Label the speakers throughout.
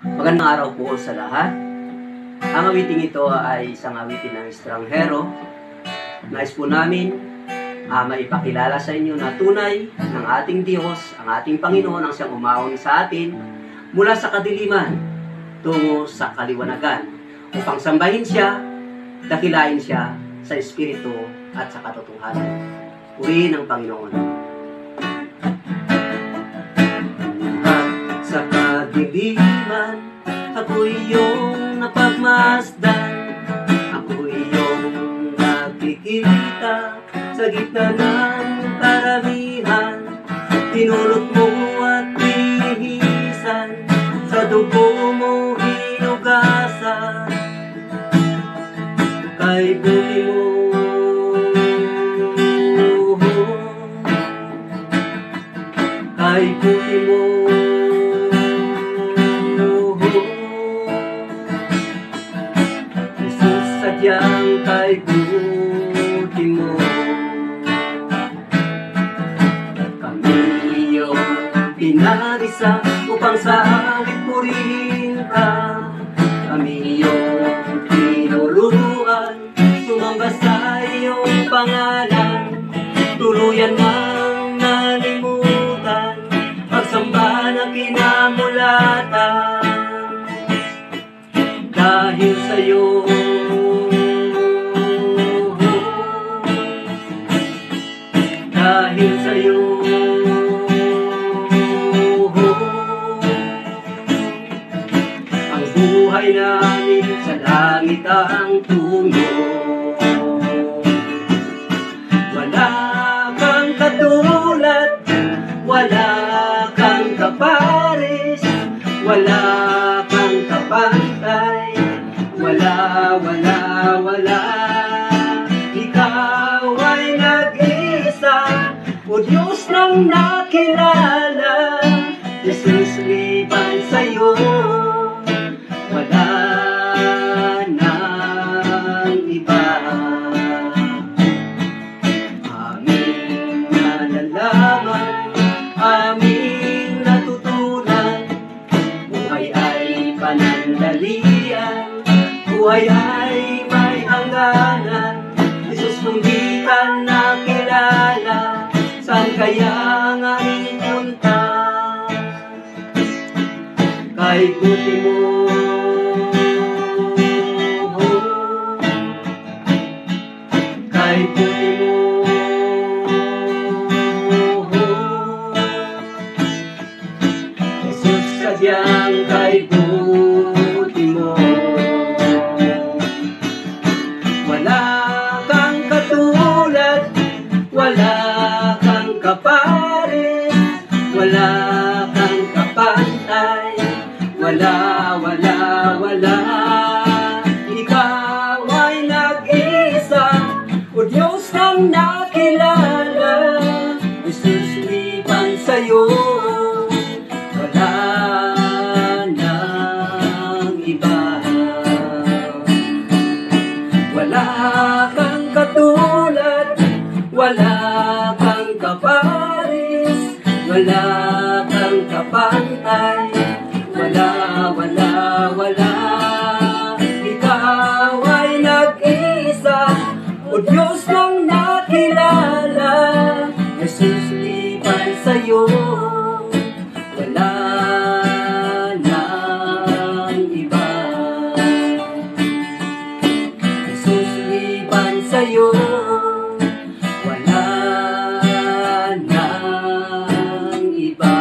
Speaker 1: Magandang araw po sa lahat. Ang awiting ito ay isang awitin ng estranghero. Nais po namin maipakilala sa inyo na tunay ng ating Diyos, ang ating Panginoon, ang siyang umahon sa atin mula sa kadiliman tungo sa kaliwanagan upang sambahin siya, dakilain siya sa Espiritu at sa katotohanan. Purihin ang Panginoon. Sa kadiliman, ako'y iyong napagmasdan. Ako'y iyong nakikita sa gitna ng karamihan. Tinulot mo at tinihisan, sa dugo mo hinugasan. Kay buti mo, kay buti mo, Jesus, sadyang kay buti mo. Kami iyong pinarisa upang sa awit purihin ka. Kami iyong tinuruan, sumamba sa iyong pangalan. Tuluyan nang nalimutan, pagsamba na kinamulatan. Dahil sa'yo, dahil sa'yo, ang buhay namin sa langit ang tungo. Wala kang katulad, wala kang kapares, wala kang kapantay, wala, wala, wala. Ikaw ay nag-isa, o Diyos nang nakilala. Jesus, liban sa'yo, wala nang iba. Aming nalalaman, aming natutunan, buhay ay panandalian, buhay ay may hangganan. Jesus, kung di ka nakilala, saan kaya ang aming punta? Kay buti mo, kay buti mo, Jesus, sadyang kay buti mo. Wala kang katulad, wala kang kapares, wala kang kapantay, wala, wala, wala. Ikaw ay nag-isa, o Diyos nang nakilala. Jesus, liban sa'yo, wala nang iba. Wala kang katulad, wala kang kapares, wala kang kapantay, wala, wala, wala. Ikaw ay nag-isa, o Diyos nang nakilala. Jesus, liban sa'yo, wala nang iba. Jesus, liban sa'yo, wala nang iba.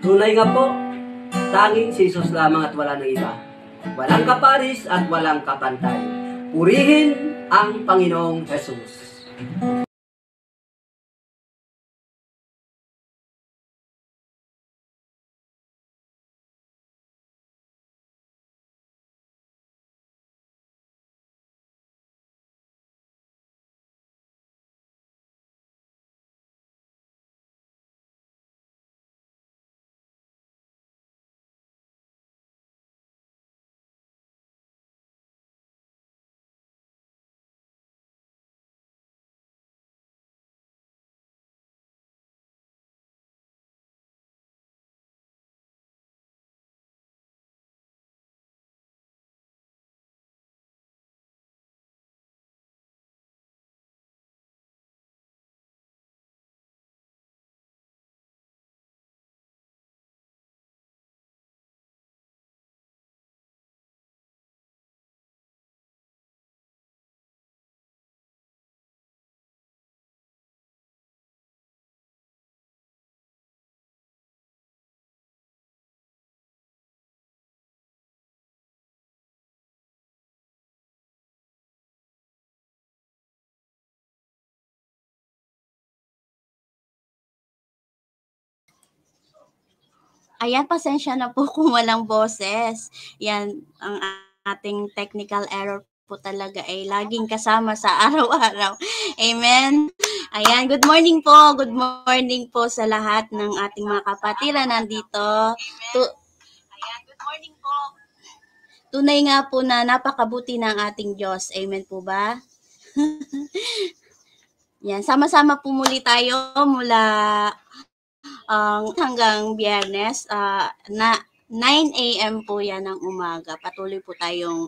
Speaker 1: Tunay nga po, tanging si Jesus lamang at wala nang iba. Walang kaparis at walang kapantay. Purihin ang Panginoong Jesus.
Speaker 2: Ayan, pasensya na po kung walang boses. Yan, ang ating technical error po talaga ay laging kasama sa araw-araw. Amen. Ayan, good morning po. Good morning po sa lahat ng ating mga kapatiran nandito. Ayan, good morning po. Tunay nga po na napakabuti ng ating Diyos. Amen po ba? Yan, sama-sama po muli tayo mula hanggang Biyernes na 9 a.m. po yan ng umaga. Patuloy po tayong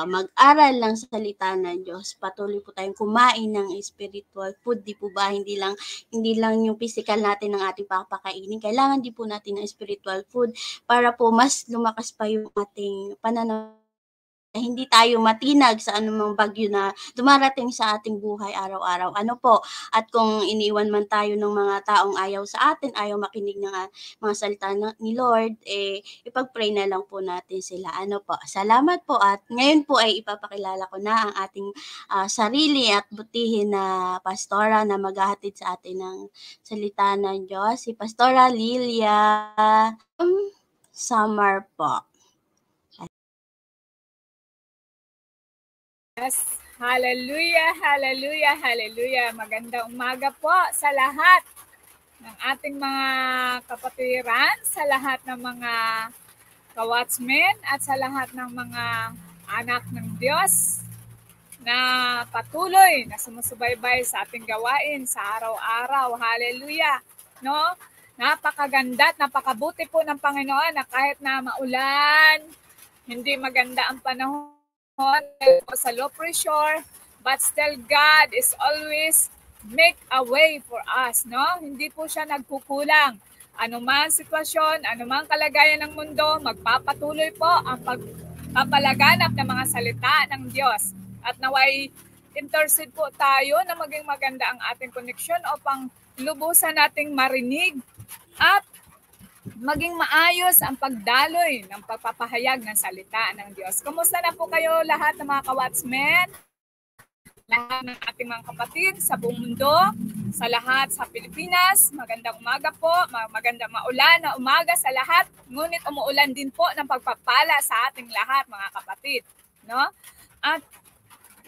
Speaker 2: mag-aral ng salita ng Diyos. Patuloy po tayong kumain ng spiritual food. Di po ba? Hindi lang yung physical natin ng ating papakainin. Kailangan di po natin ng spiritual food para po mas lumakas pa yung ating pananaw. Hindi tayo matinag sa anumang bagyo na dumarating sa ating buhay araw-araw. Ano po? At kung iniwan man tayo ng mga taong ayaw sa atin, ayaw makinig ng mga salita ni Lord, ipag-pray na lang po natin sila. Ano po? Salamat po at ngayon po ay ipapakilala ko na ang ating sarili at butihin na pastora na maghahatid sa atin ng salita ng Diyos. Si Pastora Lilia Samar po.
Speaker 3: Yes. Hallelujah, hallelujah, hallelujah. Magandang umaga po sa lahat ng ating mga kapatiran, sa lahat ng mga ka-watchmen at sa lahat ng mga anak ng Diyos na patuloy na sumusubaybay sa ating gawain sa araw-araw. Hallelujah. No? Napakaganda at napakabuti po ng Panginoon na kahit na maulan, hindi maganda ang panahon sa low pressure, but still God is always make a way for us, no? Hindi po siya nagkukulang. Anumang sitwasyon, anumang kalagayan ng mundo, magpapatuloy po ang pagpapalaganap ng mga salita ng Diyos. At naway intercede po tayo na maging maganda ang ating connection upang lubusan nating marinig at maging maayos ang pagdaloy ng pagpapahayag ng salita ng Diyos. Kumusta na po kayo lahat ng mga ka-watchmen? Lahat ng ating mga kapatid sa buong mundo, sa lahat sa Pilipinas. Magandang umaga po, magandang maulan na umaga sa lahat. Ngunit umuulan din po ng pagpapala sa ating lahat mga kapatid. No? At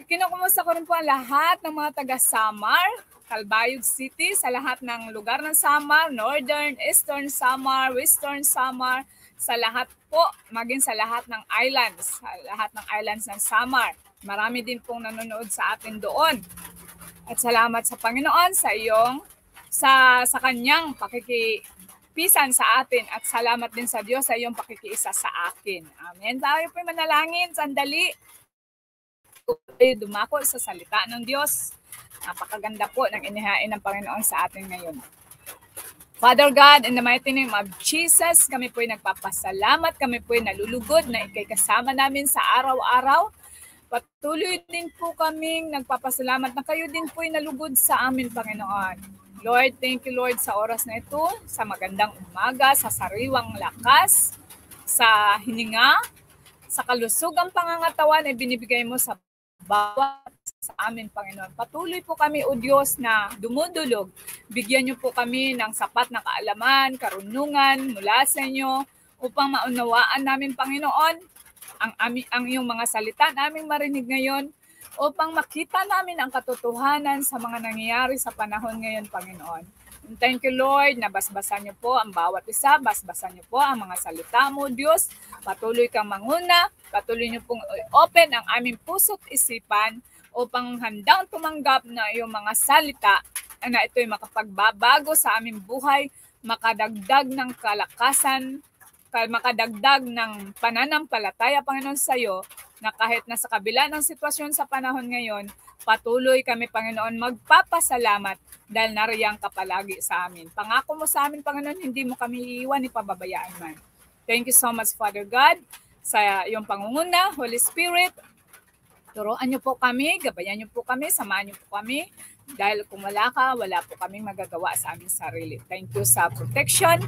Speaker 3: kinukumusta ko rin po ang lahat ng mga taga-Samar, Calbayog City, sa lahat ng lugar ng Samar, Northern, Eastern Samar, Western Samar, sa lahat po, maging sa lahat ng islands, ng Samar. Marami din pong nanonood sa atin doon. At salamat sa Panginoon sa kanyang pakikipisan sa atin at salamat din sa Diyos sa iyong pakikiisa sa akin. Amen. Tayo po manalangin, sandali. Dumako sa salita ng Diyos. Napakaganda po ng inihain ng Panginoon sa atin ngayon. Father God, in the mighty name of Jesus, kami po'y nagpapasalamat, kami po'y nalulugod na ikay kasama namin sa araw-araw. Patuloy din po kaming nagpapasalamat na kayo din po'y nalugod sa amin, Panginoon. Lord, thank you Lord sa oras na ito, sa magandang umaga, sa sariwang lakas, sa hininga, sa kalusugang pangangatawan ay binibigay mo sa bawat sa amin, Panginoon. Patuloy po kami, O Diyos, na dumudulog. Bigyan niyo po kami ng sapat na kaalaman, karunungan mula sa inyo upang maunawaan namin, Panginoon, ang iyong mga salita naming marinig ngayon upang makita namin ang katotohanan sa mga nangyayari sa panahon ngayon, Panginoon. And thank you, Lord, na basbasan niyo po ang bawat isa, basbasan niyo po ang mga salita mo, Diyos. Patuloy kang manguna, patuloy niyo pong open ang aming puso't isipan upang handang tumanggap na iyong mga salita na ito'y makapagbabago sa aming buhay, makadagdag ng kalakasan, makadagdag ng pananampalataya, Panginoon, sa iyo, na kahit nasa kabila ng sitwasyon sa panahon ngayon, patuloy kami, Panginoon, magpapasalamat dahil nariyang ka palagi sa amin. Pangako mo sa amin, Panginoon, hindi mo kami iiwan, ipababayaan man. Thank you so much, Father God, sa iyong pangunguna, Holy Spirit. Turuan niyo po kami, gabayan niyo po kami, samahan niyo po kami. Dahil kung wala ka, wala po kaming magagawa sa aming sarili. Thank you sa protection.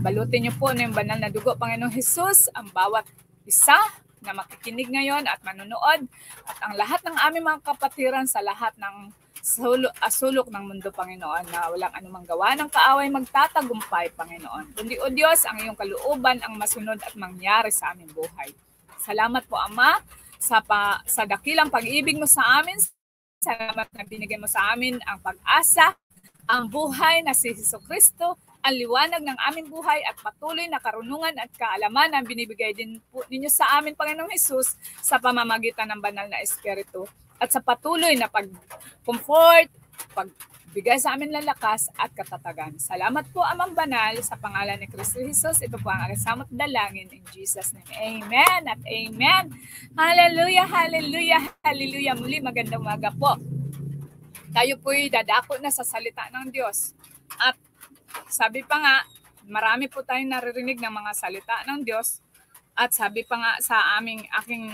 Speaker 3: Balutin niyo po ng banal na dugo, Panginoong Jesus, ang bawat isa na makikinig ngayon at manonood. At ang lahat ng aming mga kapatiran sa lahat ng sulok ng mundo, Panginoon, na walang anumang gawa ng kaaway magtatagumpay, Panginoon. Kundi, O Diyos, ang iyong kalooban ang masunod at mangyari sa aming buhay. Salamat po, Ama, sa dakilang pag-ibig mo sa amin. Salamat na binigay mo sa amin ang pag-asa, ang buhay na si Jesucristo, ang liwanag ng aming buhay at patuloy na karunungan at kaalaman ang binibigay din po ninyo sa amin, Panginoong Hesus, sa pamamagitan ng banal na Espiritu at sa patuloy na pag-comfort, pagbigay sa amin ng lakas at katatagan. Salamat po, Amang Banal, sa pangalan ni Kristo Jesus. Ito po ang aking dalangin in Jesus' name. Amen at amen. Hallelujah, hallelujah, hallelujah. Muli, magandang umaga po. Tayo po'y dadako na sa salita ng Diyos. At sabi pa nga, marami po tayong naririnig ng mga salita ng Diyos. At sabi pa nga sa aking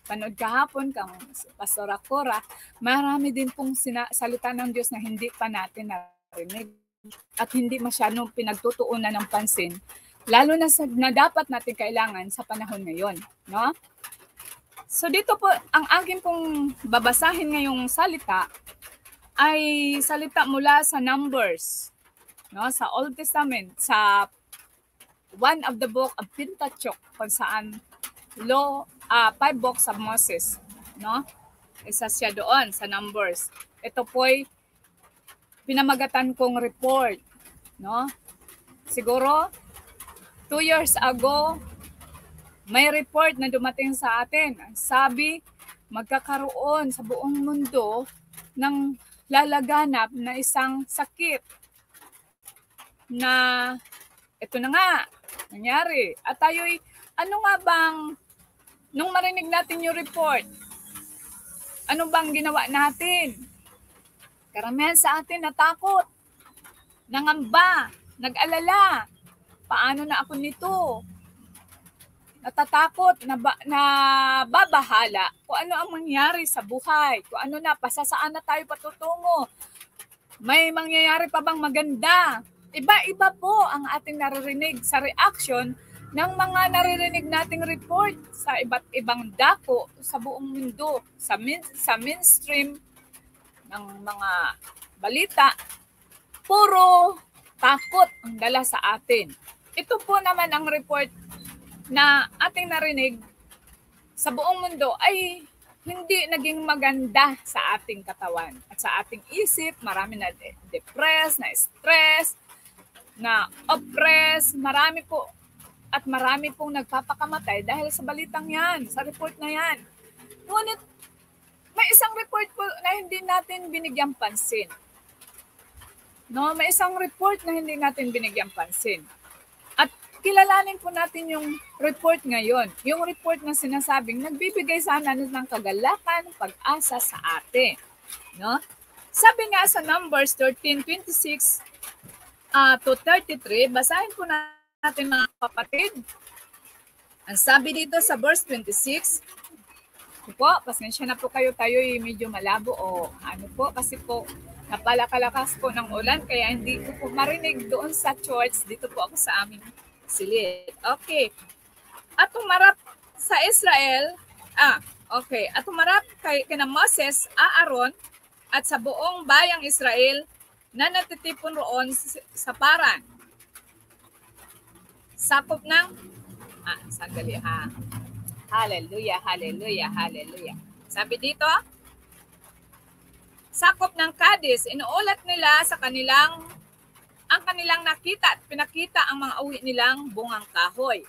Speaker 3: panood kahapon kang Pastor Cora, marami din pong salita ng Diyos na hindi pa natin narinig at hindi masyadong pinagtutuunan ng pansin, lalo na dapat natin kailangan sa panahon ngayon, no? So dito po, ang akin pong babasahin ngayong salita ay salita mula sa Numbers, no? Sa Old Testament, sa one of the book of Pentateuch, kung saan 5 books of Moses, no? Isa siya doon sa Numbers. Ito po'y pinamagatan kong report, no? Siguro 2 years ago may report na dumating sa atin. Sabi, magkakaroon sa buong mundo ng lalaganap na isang sakit na ito na nga nangyari. At tayo'y ano nga bang, nung marinig natin yung report, ano bang ginawa natin? Karamihan sa atin natakot, nangamba, nag-alala. Paano na ako nito? Natatakot, nababahala kung ano ang mangyari sa buhay, kung ano na, saan na tayo patutungo. May mangyayari pa bang maganda? Iba-iba po ang ating naririnig sa reaction ng mga naririnig nating report sa iba't ibang dako sa buong mundo, sa mainstream ng mga balita, puro takot ang dala sa atin. Ito po naman ang report na ating narinig sa buong mundo ay hindi naging maganda sa ating katawan at sa ating isip. Marami na depressed, na stress, na oppressed, marami pong nagpapakamatay dahil sa balitang yan, sa report na yan. Ngunit may isang report po na hindi natin binigyang pansin. No, may isang report na hindi natin binigyang pansin. At kilalanin po natin yung report ngayon. Yung report na sinasabing nagbibigay sana ng kagalakan, pag-asa sa atin. No? Sabi nga sa Numbers 13:26 to 33, basahin po natin mga kapatid. Ang sabi dito sa verse 26, po, pasensya na po kayo, tayo'y medyo malabo o ano po, kasi po napalakalakas po ng ulan, kaya hindi ko po marinig doon sa church, dito po ako sa aming silid. Okay. At umarap sa Israel, at umarap kina Moses, Aaron, at sa buong bayang Israel na natitipon roon sa Paran. Sakop ng, sandali ha. Hallelujah, hallelujah, hallelujah. Sabi dito, sakop ng Kades, inuulat nila sa ang kanilang nakita at pinakita ang mga uwi nilang bungang kahoy.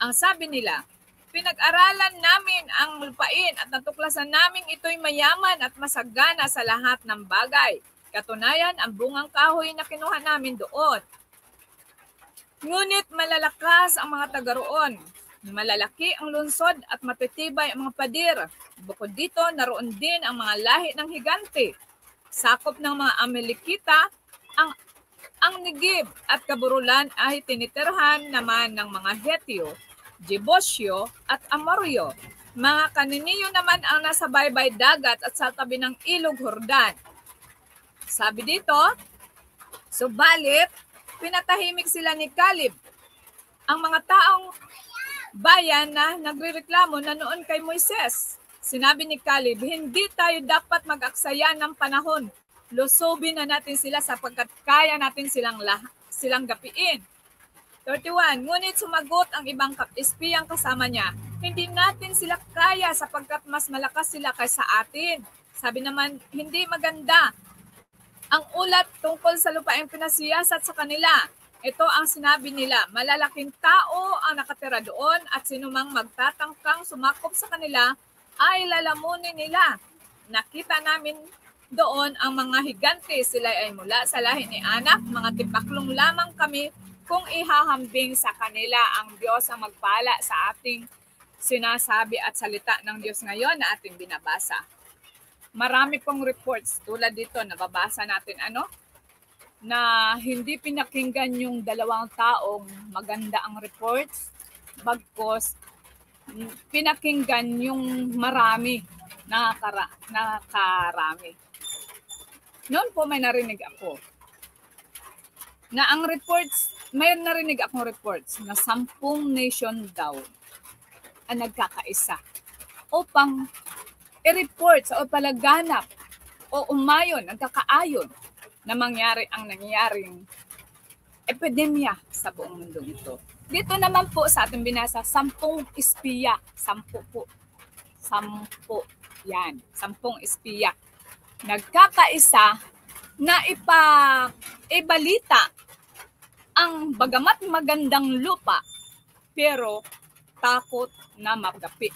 Speaker 3: Ang sabi nila, pinag-aralan namin ang lupain at natuklasan namin ito'y mayaman at masagana sa lahat ng bagay. Katunayan, ang bungang kahoy na kinuha namin doon. Ngunit malalakas ang mga taga roon. Malalaki ang lungsod at matitibay ang mga pader. Bukod dito, naroon din ang mga lahi ng higante. Sakop ng mga Amalekita, ang Negib at Kaburulan ay tinitirhan naman ng mga Hetio, Jebusyo at Amoryo. Mga Kaniniyo naman ang nasa baybay dagat at sa tabi ng ilog Jordan. Sabi dito, subalit, pinatahimik sila ni Caleb. Ang mga taong bayan na nagrereklamo na noon kay Moises. sinabi ni Caleb, hindi tayo dapat mag-aksaya ng panahon. Lusobin na natin sila sapagkat kaya natin silang gapiin. 31, ngunit sumagot ang ibang espiyang kasama niya, hindi natin sila kaya sapagkat mas malakas sila kaysa atin. Sabi naman, hindi maganda ang ulat tungkol sa lupaing pinasiyasat sa kanila. Ito ang sinabi nila, malalaking tao ang nakatira doon at sinumang magtatangkang sumakop sa kanila ay lalamunin nila. Nakita namin doon ang mga higante, sila ay mula sa lahi ni Anak, mga tipaklong lamang kami kung ihahambing sa kanila. Ang Diyos ang magpala sa ating sinasabi at salita ng Diyos ngayon na ating binabasa. Marami pong reports tulad dito, nababasa natin na hindi pinakinggan yung dalawang taong maganda ang reports, bagkos pinakinggan yung marami, nakarami. Noon po may narinig ako na ang reports, may narinig akong reports na 10 nation daw ang nagkakaisa upang i-report o palaganap o umayon, nagkakaayon na mangyari ang nangyaring epidemya sa buong mundo ito. Dito naman po sa ating binasa, 10 espiya. 10 po. 10 yan. 10 espiya. Nagkakaisa na ibalita ang bagamat magandang lupa, pero takot na magapi.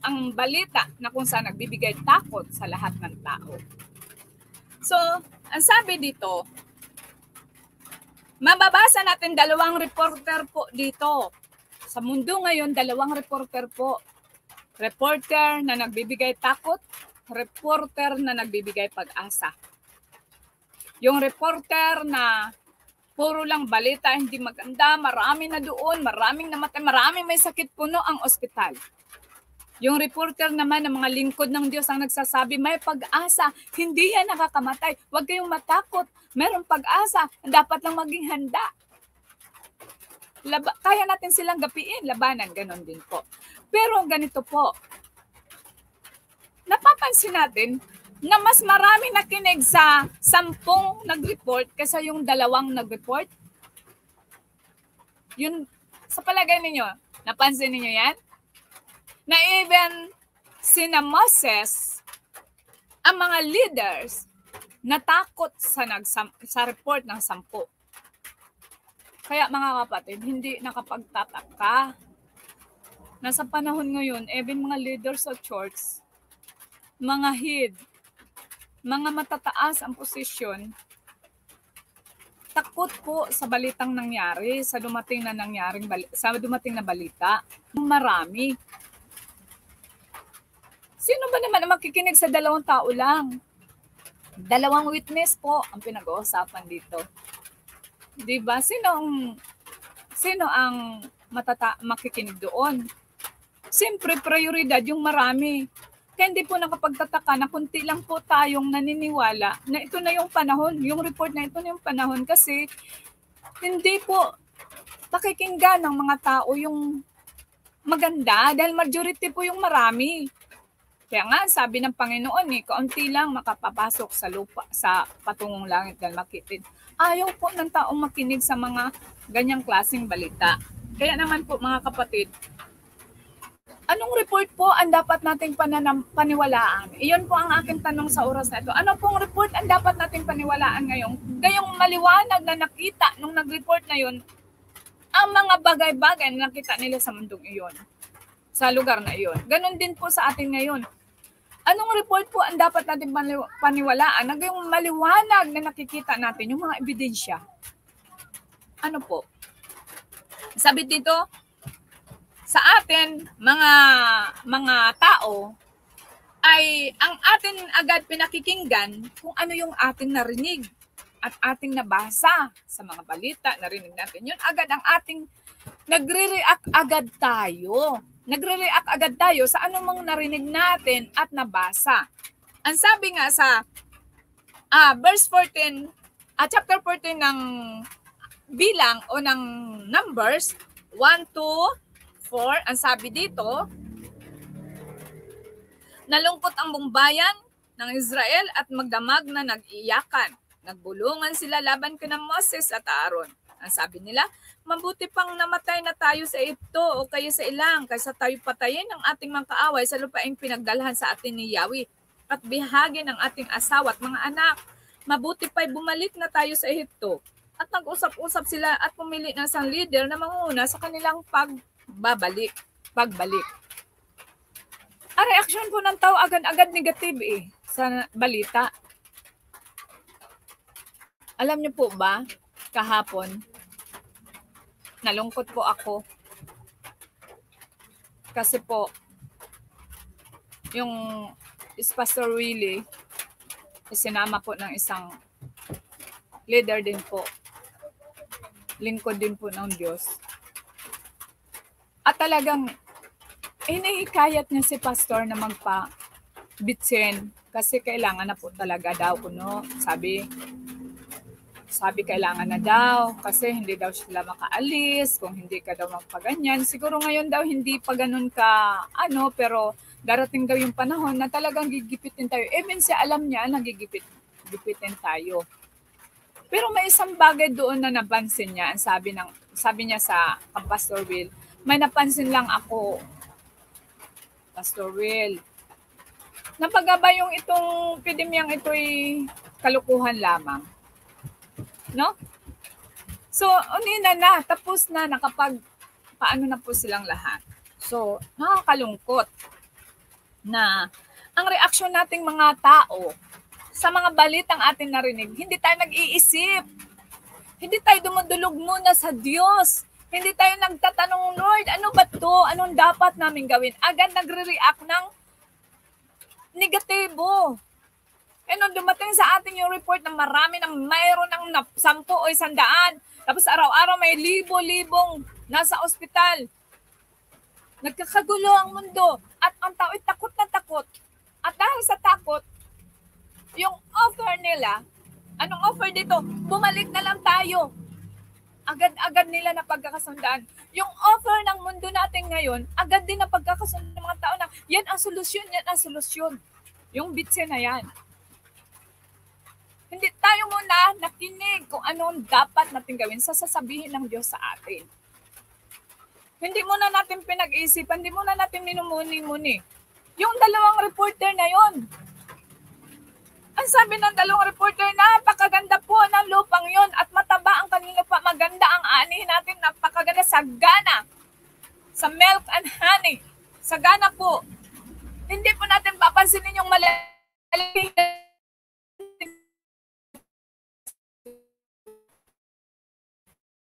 Speaker 3: Ang balita na kung saan nagbibigay takot sa lahat ng tao. So, ang sabi dito, mababasa natin 2 reporter po dito. Sa mundo ngayon, 2 reporter po. Reporter na nagbibigay takot, reporter na nagbibigay pag-asa. Yung reporter na puro lang balita, hindi maganda, marami na doon, maraming namatay, maraming may sakit, puno ang ospital. Yung reporter naman ng mga lingkod ng Diyos ang nagsasabi, may pag-asa, hindi yan nakakamatay. Huwag kayong matakot, mayroong pag-asa, dapat lang maging handa. Kaya natin silang gapiin, labanan, ganon din po. Pero ganito po, napapansin natin na mas marami nakinig sa 10 nag-report kaysa yung 2 nag-report. Yun, sa palagay ninyo, napansin ninyo yan? Na even sina Moses, ang mga leaders, natakot sa report ng 10. Kaya mga kapatid, hindi nakapagtataka na sa panahon ngayon, even mga leaders sa church, mga head, mga matataas ang posisyon, takot po sa balitang nangyari, sa dumating na balita, marami. Sino ba naman ang makikinig sa 2 tao lang? 2 witness po ang pinag-uusapan dito. 'Di ba? Sino ang makikinig doon? Siyempre, prioridad yung marami. Kaya hindi po nakapagtataka na kunti lang po tayong naniniwala na ito na yung panahon, yung report na ito na yung panahon kasi hindi po pakikinggan ng mga tao yung maganda dahil majority po yung marami. Kaya nga, sabi ng Panginoon, kaunti lang makapapasok sa lupa, sa patungong langit dahil makitid. Ayaw po ng taong makinig sa mga ganyang klaseng balita. Kaya naman po mga kapatid, anong report po ang dapat nating paniwalaan? Iyon po ang aking tanong sa oras na ito. Ano pong report ang dapat nating paniwalaan ngayon? Gayong maliwanag na nakita nung nag-report na yun, ang mga bagay-bagay na nakita nila sa mundong iyon, sa lugar na iyon. Ganon din po sa atin ngayon. Anong report po ang dapat natin paniwalaan? Gayong maliwanag na nakikita natin, yung mga ebidensya. Ano po? Sabi dito, sa atin, mga tao, ay ang atin agad pinakikinggan kung ano yung ating narinig at ating nabasa sa mga balita, narinig natin yun. Agad ang ating nagre-react agad tayo. Nagre-react agad tayo sa anumang narinig natin at nabasa. Ang sabi nga sa verse 14, chapter 14 ng bilang o ng Numbers, 1, 2, 4, ang sabi dito, Nalungkot ang buong bayan ng Israel at magdamag na nag-iyakan. Nagbulungan sila laban kina Moses at Aaron. Ang sabi nila, mabuti pang namatay na tayo sa Egypto o kayo sa ilang kaysa tayo patayin ng ating mga kaaway sa lupaing pinagdalhan sa atin ni Yahweh at bihagi ng ating asawa at mga anak. Mabuti pa'y bumalik na tayo sa Egypto. At nag-usap-usap sila at pumili ng isang leader na manguna sa kanilang pagbalik. Ang reaksyon po ng tao agad-agad negative sa balita. Alam niyo po ba, kahapon, nalungkot po ako. Kasi po, yung Pastor Willie, isinama po ng isang leader din po. Lingkod din po ng Diyos. At talagang, hinihikayat niya si Pastor na magpa-bitsin kasi kailangan na po talaga daw kuno. Sabi kailangan na daw kasi hindi daw sila makaalis kung hindi ka daw magpaganyan. Siguro ngayon daw hindi pa ganun ka pero darating daw yung panahon na talagang gigipitin tayo. Even siya alam niya na gigipitin tayo. Pero may isang bagay doon na napansin niya. Sabi niya sa Pastor Will, may napansin lang ako, Pastor Will. Napagaba yung itong epidemyang ito'y kalukuhan lamang. No? So, unina na, tapos na, paano na po silang lahat. So, nakakalungkot na ang reaksyon nating mga tao sa mga balitang atin narinig, hindi tayo nag-iisip. Hindi tayo dumudulog muna sa Diyos. Hindi tayo nagtatanong, Lord, ano ba to? Anong dapat namin gawin? Agad nagre-react ng negatibo. Nung dumating sa atin yung report na mayroon ng 10 o 100. Tapos araw-araw may libo-libong nasa ospital. Nagkakagulo ang mundo. At ang tao ay takot na takot. At dahil sa takot, yung offer nila, anong offer dito? Bumalik na lang tayo. Agad-agad nila na pagkakasundaan. Yung offer ng mundo natin ngayon, agad din na pagkakasundaan ng mga tao na yan ang solusyon, yan ang solusyon. Yung bitse na yan. Hindi tayo muna nakinig kung anong dapat natin gawin sa sasabihin ng Diyos sa atin. Hindi muna natin pinag-isipan, hindi muna natin minumuni-muni. Yung 2 reporter na yon. Ang sabi ng 2 reporter, napakaganda po ng lupang yon at mataba ang kanilang lupa, maganda ang ani natin, napakaganda, sagana. Sa milk and honey, sagana po. Hindi po natin papansinin yung malaking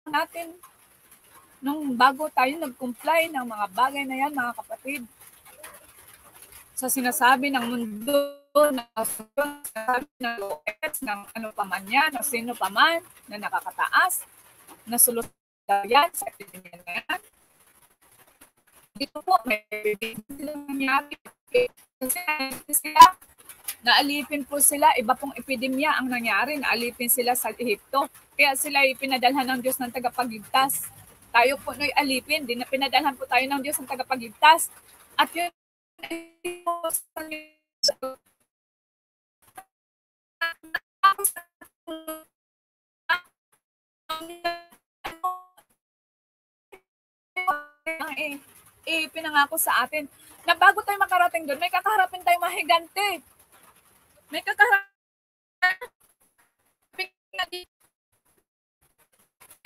Speaker 3: natin nung bago tayo nag-comply ng mga bagay na yan, mga kapatid. Sa sinasabi ng mundo, sinasabi ng OS, ng ano pa man yan, o sino pa man na nakakataas, na solusyon yan sa epidemya na yan. Dito po, may silang nangyari. Kasi sila, naalipin po sila, iba pong epidemya ang nangyari, naalipin sila sa Ehipto. Kaya sila pinadalhan ng Diyos ng tagapagligtas. Tayo po no'y alipin, pinadalhan po tayo ng Diyos ng tagapagligtas. At yun, pinangako sa atin na bago tayo makarating doon, may kakaharapin tayong mga higante. May kakaharapin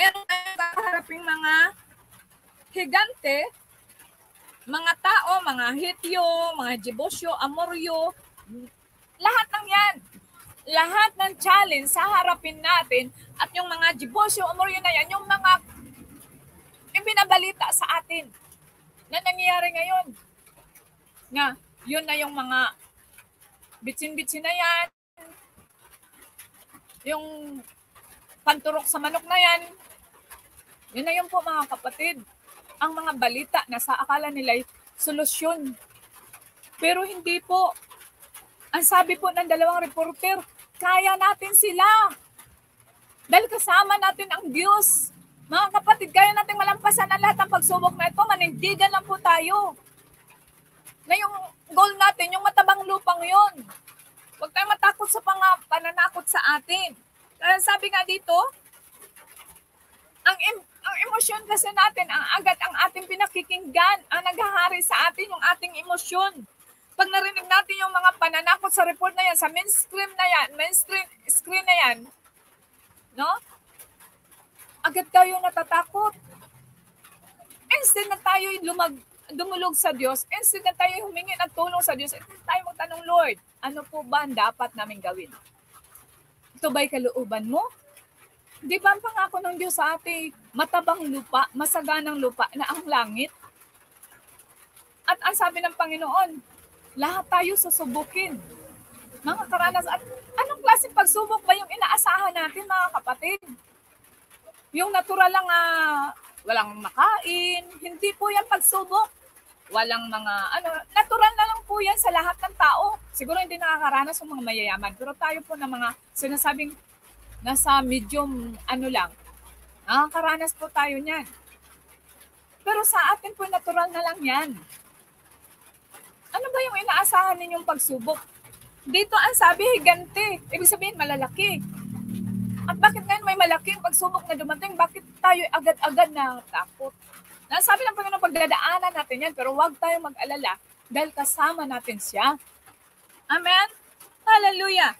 Speaker 3: meron tayong kakaharaping mga higante, mga tao, mga Hityo, mga Jebusyo, Amoryo, lahat ng yan. Lahat ng challenge sa harapin natin at yung mga Jebusyo, Amoryo na yan, yung mga ibinabalita sa atin na nangyayari ngayon. Nga, yun na yung mga bitsin-bitsin na yan, yung panturok sa manok na yan. Yun na yun po mga kapatid. Ang mga balita na sa akala nila'y solusyon. Pero hindi po. Ang sabi po ng 2 reporter, kaya natin sila. Dahil kasama natin ang Diyos. Mga kapatid, kaya natin malampasan ang lahat ng pagsubok na ito. Manindigan lang po tayo. Na yung goal natin, yung matabang lupang yun. Huwag tayong matakot sa pananakot sa atin. Kaya sabi nga dito, ang emosyon kasi natin, ang ating pinakikinggan, ang naghahari sa atin yung ating emosyon. Pag narinig natin yung mga pananakot sa report na yan, sa mainstream screen na yan, no? Agad tayo natatakot. Instead na tayo dumulog sa Diyos, instead na tayo humingi ng tulong sa Diyos, instead tayo magtanong, Lord, ano po ba ang dapat namin gawin? Ito ba'y kalooban mo? Di ba ang pangako ng Diyos sa ating matabang lupa, masaganang lupa na ang langit? At ang sabi ng Panginoon, lahat tayo susubukin. Mga karanas, at anong klaseng pagsubok ba yung inaasahan natin, mga kapatid? Yung natural lang, walang makain, hindi po yan pagsubok. Walang mga, natural na lang po yan sa lahat ng tao. Siguro hindi nakakaranas ng mga mayayaman. Pero tayo po na mga sinasabing nasa medium, lang, nakakaranas po tayo niyan. Pero sa atin po, natural na lang yan. Ano ba yung inaasahan ninyong pagsubok? Dito ang sabi, higante. Ibig sabihin, malalaki. At bakit ngayon may malaking pagsubok na dumating? Bakit tayo agad-agad na takot? Nasabi ng Panginoon, pagdadaanan natin yan, pero huwag tayo mag-alala dahil kasama natin siya. Amen? Hallelujah!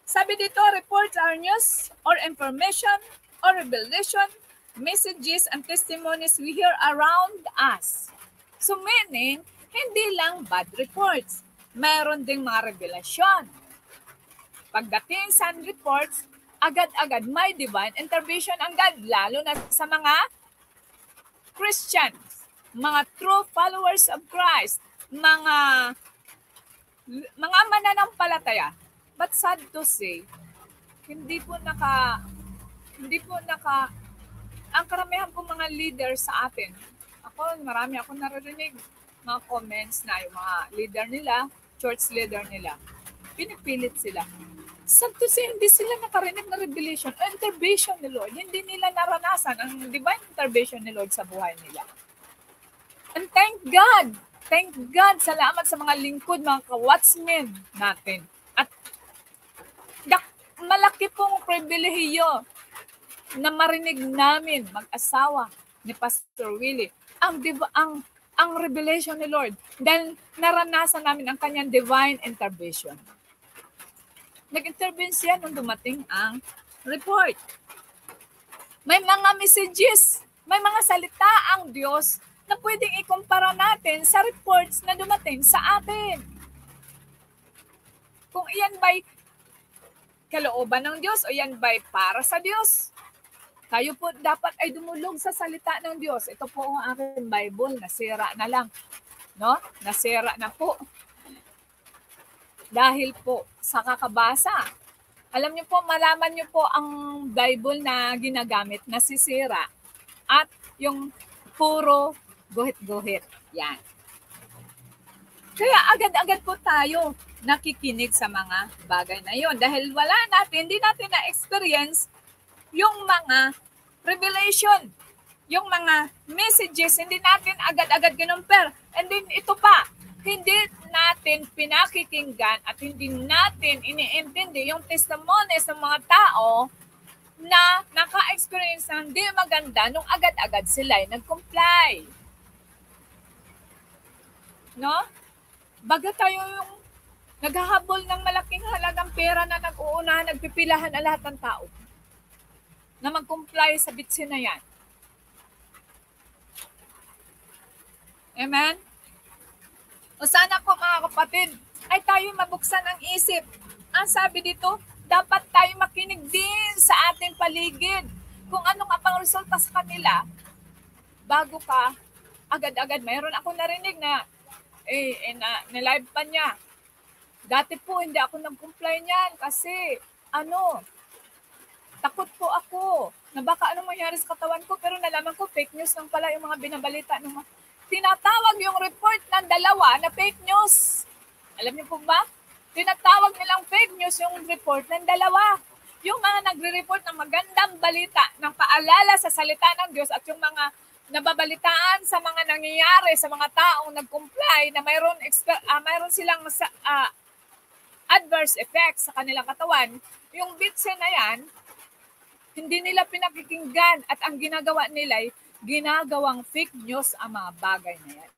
Speaker 3: Sabi dito, reports are news or information or revelation, messages and testimonies we hear around us. So meaning, hindi lang bad reports. Meron ding mga revelasyon. Pagdating sa reports, agad-agad may divine intervention ang God, lalo na sa mga Christians, mga true followers of Christ, mga mananampalataya. But sad to say, hindi po ang karamihan po mga leaders sa atin, marami akong naririnig mga comments na yung mga leader nila, church leader nila, pinipilit sila. Sad to say, hindi sila nakarinig na revelation o intervention ni Lord. Hindi nila naranasan ang divine intervention ni Lord sa buhay nila. And thank God, salamat sa mga lingkod, mga ka-watchmen natin. At malaki pong pribilehiyo na marinig namin mag-asawa ni Pastor Willie ang revelation ni Lord dahil naranasan namin ang kanyang divine intervention. Nag-intervene siya nung dumating ang report. May mga messages, may mga salita ang Diyos na pwedeng ikumpara natin sa reports na dumating sa atin. Kung iyan ba'y kalooban ng Diyos o iyan ba'y para sa Diyos, tayo po dapat ay dumulog sa salita ng Diyos. Ito po ang aking Bible, nasira na lang. No? Nasira na po. Dahil po sa kakabasa. Alam niyo po, malaman niyo po ang Bible na ginagamit, nasisira. At yung puro guhit-guhit. Yan. Kaya agad-agad po tayo nakikinig sa mga bagay na yon. Dahil hindi natin na-experience yung mga revelation, yung mga messages, hindi natin agad-agad kinumpir. And then ito pa, hindi natin pinakikinggan at hindi natin iniintindi yung testimonies ng mga tao na naka-experience ng hindi maganda nung agad-agad sila ay nag-comply. No? Baga tayo yung naghahabol ng malaking halagang pera na nag-uunahan, nagpipilahan na lahat ng tao na mag-comply sa bitsin na yan. Amen? O sana po mga kapatid, ay tayo mabuksan ang isip. Ang sabi dito, dapat tayo makinig din sa ating paligid. Kung ano ka pang resulta sa kanila, bago ka, agad-agad. Mayroon ako narinig na, nilive pa niya. Dati po, hindi ako nag-comply niyan kasi, takot po ako na baka anong mangyari sa katawan ko, pero nalaman ko, fake news lang pala yung mga binabalita ng mga tinatawag yung report ng dalawa na fake news. Alam niyo po ba? Tinatawag nilang fake news yung report ng dalawa. Yung mga nagre-report ng magandang balita, ng paalala sa salita ng Diyos at yung mga nababalitaan sa mga nangyayari sa mga taong nag-comply na mayroon silang adverse effects sa kanilang katawan, yung bitse na yan, hindi nila pinakikinggan at ang ginagawa nila ay ginagawang fake news ang mga bagay na yan.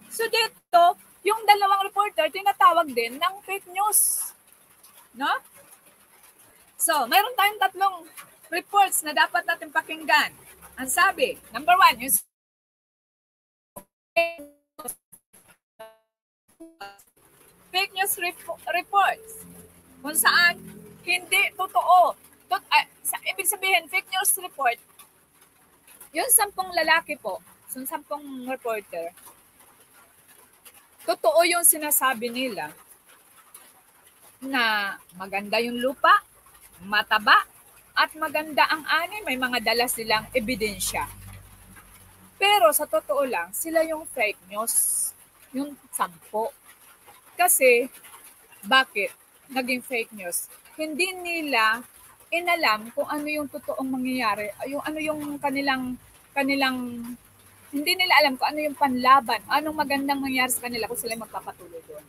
Speaker 3: So dito, yung dalawang reporter, tinatawag din ng fake news. No? So, mayroon tayong tatlong reports na dapat natin pakinggan. Ang sabi, number 1, yung fake news reports kung saan hindi totoo. Ibig sabihin, fake news report, yung 10 lalaki po, yung 10 reporter, totoo yung sinasabi nila na maganda yung lupa, mataba, at maganda ang ani, may mga dala silang ebidensya. Pero sa totoo lang, sila yung fake news, yung 10. Kasi, bakit naging fake news? Hindi nila inalam kung ano yung totoong mangyayari, ano yung kanilang hindi nila alam kung ano yung panlaban, anong magandang mangyayari sa kanila kung sila magpapatuloy doon.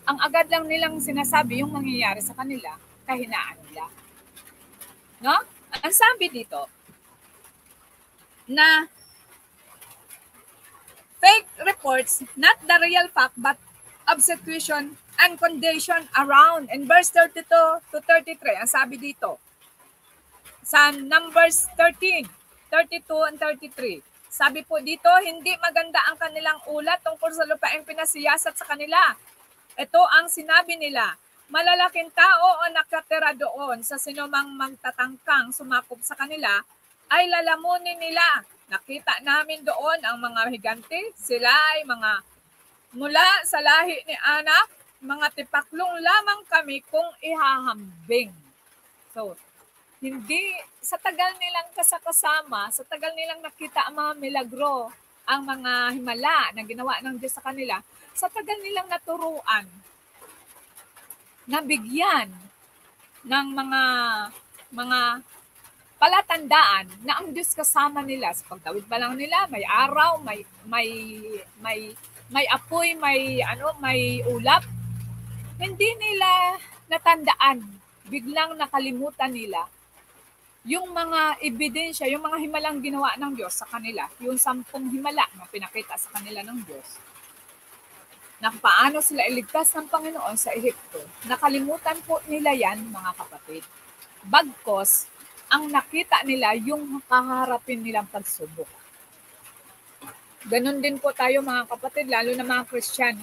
Speaker 3: Ang agad lang nilang sinasabi yung mangyayari sa kanila, kahinaan nila. No? Ang sabi dito, na fake reports, not the real fact, but observation and condition around. In verse 32 to 33, ang sabi dito, sa Numbers 13, 32 and 33, sabi po dito, hindi maganda ang kanilang ulat tungkol sa lupaing pinasiyasat sa kanila. Ito ang sinabi nila, malalaking tao ang nakatira doon sa sinumang magtatangkang sumakop sa kanila, ay lalamunin nila. Nakita namin doon ang mga higante, sila ay mga mula sa lahi ni Anak, mga tipaklong lamang kami kung ihahambing. So, hindi, sa tagal nilang kasama, sa tagal nilang nakita ang mga milagro, ang mga himala na ginawa ng Diyos sa kanila, sa tagal nilang naturuan, nabigyan ng mga palatandaan na ang Diyos kasama nila. Sa pagtawid pa lang nila, may araw, may apoy, may ulap. Hindi nila natandaan, biglang nakalimutan nila yung mga ebidensya, yung mga himalang ginawa ng Diyos sa kanila, yung 10 himala na pinakita sa kanila ng Diyos, na paano sila iligtas ng Panginoon sa Ehipto. Nakalimutan po nila yan, mga kapatid. Bagkos, ang nakita nila yung kaharapin nilang pagsubok. Ganon din po tayo, mga kapatid, lalo na mga Christian.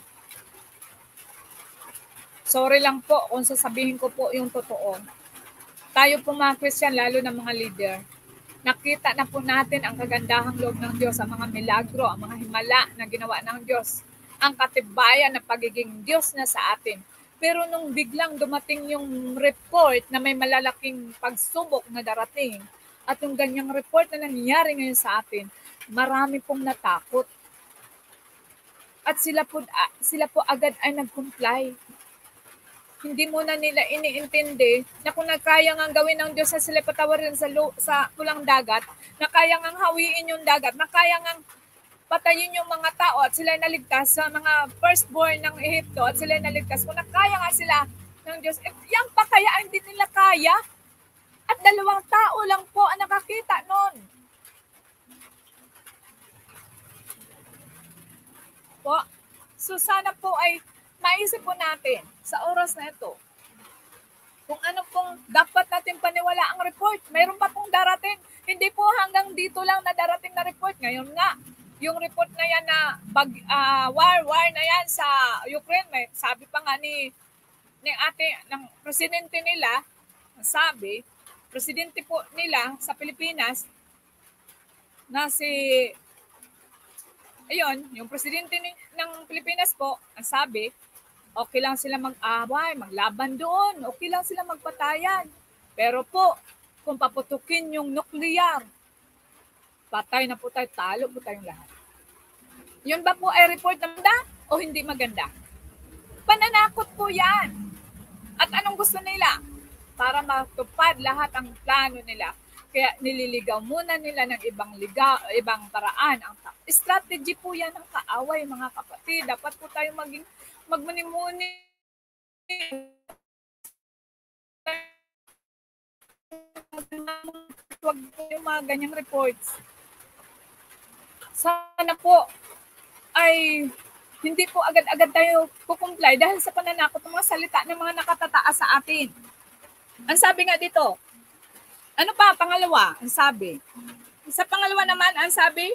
Speaker 3: Sorry lang po kung sasabihin ko po yung totoo. Tayo po mga Christian, lalo na mga leader, nakita na po natin ang kagandahang loob ng Diyos, ang mga milagro, ang mga himala na ginawa ng Diyos, ang katibayan na pagiging Diyos na sa atin. Pero nung biglang dumating yung report na may malalaking pagsubok na darating, at yung ganyang report na nangyayari ngayon sa atin, marami pong natakot. At sila po agad ay nag-comply. Hindi muna nila iniintindi na kung nakaya ngang gawin ng Diyos na sila patawarin sa pulang dagat, na kaya ngang hawiin yung dagat, na kaya ngang patayin yung mga tao at sila naligtas sa mga firstborn ng Ehipto at sila naligtas. Kung nakaya nga sila ng Diyos, yung pa kaya hindi nila kaya? At 2 tao lang po ang nakakita nun. Po, so sana po ay maisip po natin sa oras na ito kung ano pong dapat natin paniwala ang report. Mayroon pa pong darating. Hindi po hanggang dito lang na darating na report. Ngayon nga, yung report na yan na war na yan sa Ukraine, may sabi pa nga ng presidente nila, sabi, presidente po nila sa Pilipinas, na yung presidente ng Pilipinas po, ang sabi, okay lang sila mag-away, maglaban doon, okay lang sila magpatayan. Pero po, kung paputukin yung nuclear, patay na po tayo, talo po tayong lahat. Yun ba po ay report na maganda o hindi maganda? Pananakot po yan. At anong gusto nila? Para matupad lahat ang plano nila. Kaya nililigaw muna nila ng ibang paraan. Ang strategy po yan ng kaaway, mga kapatid. Dapat po tayo magmuni-muni. Huwag yung mga ganyang reports. Sana po ay hindi po agad-agad tayo kukumply dahil sa pananakot ng mga salita ng mga nakatataas sa atin. Ang sabi nga dito, ano pa, pangalawa, ang sabi. Sa pangalawa naman, ang sabi,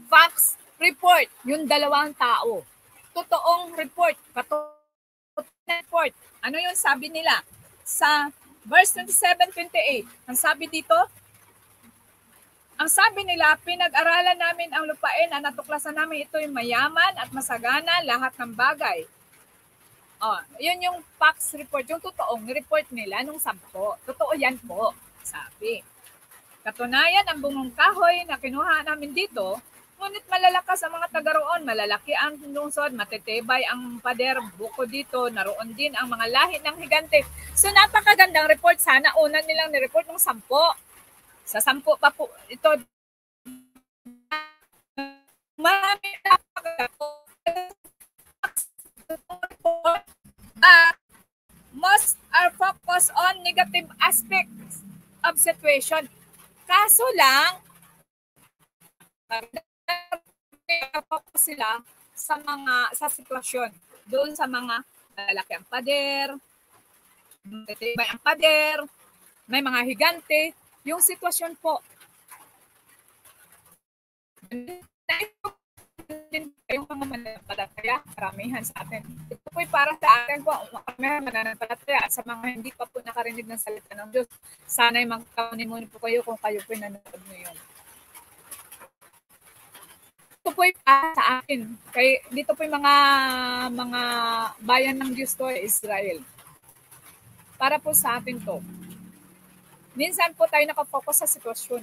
Speaker 3: facts report, yung dalawang tao. Totoong report, report. Ano yung sabi nila? Sa verse 27-28, ang sabi dito, ang sabi nila, pinag-aralan namin ang lupain at natuklasan namin ito'y mayaman at masagana lahat ng bagay. Yun yung facts report, yung totoong report nila nung 10. Totoo yan po, sabi. Katunayan, ang bungong kahoy na kinuha namin dito, ngunit malalakas ang mga taga roon, malalaki ang lungsod, matitibay ang pader, buko dito, naroon din ang mga lahi ng higante. So napakagandang report, sana una nilang ni-report ng 10. Sa 10 pa po, ito, marami most are focused on negative aspects of situation. Kaso lang, focus sila sa sitwasyon. Doon sa mga lalaki ang pader, matitibay ang pader, may mga higante, yung sitwasyon po. Yung mga mananampalataya, karamihan sa atin. Ito po'y para sa atin po, karamihan mananampalataya sa mga hindi pa po nakarinig ng salita ng Diyos. Sana'y magkaunimuni po kayo kung kayo po'y nanonood ngayon. Ito po'y para sa akin. Dito po'y mga bayan ng Diyos to, Israel. Para po sa atin to. Minsan po tayo nakafocus sa sitwasyon.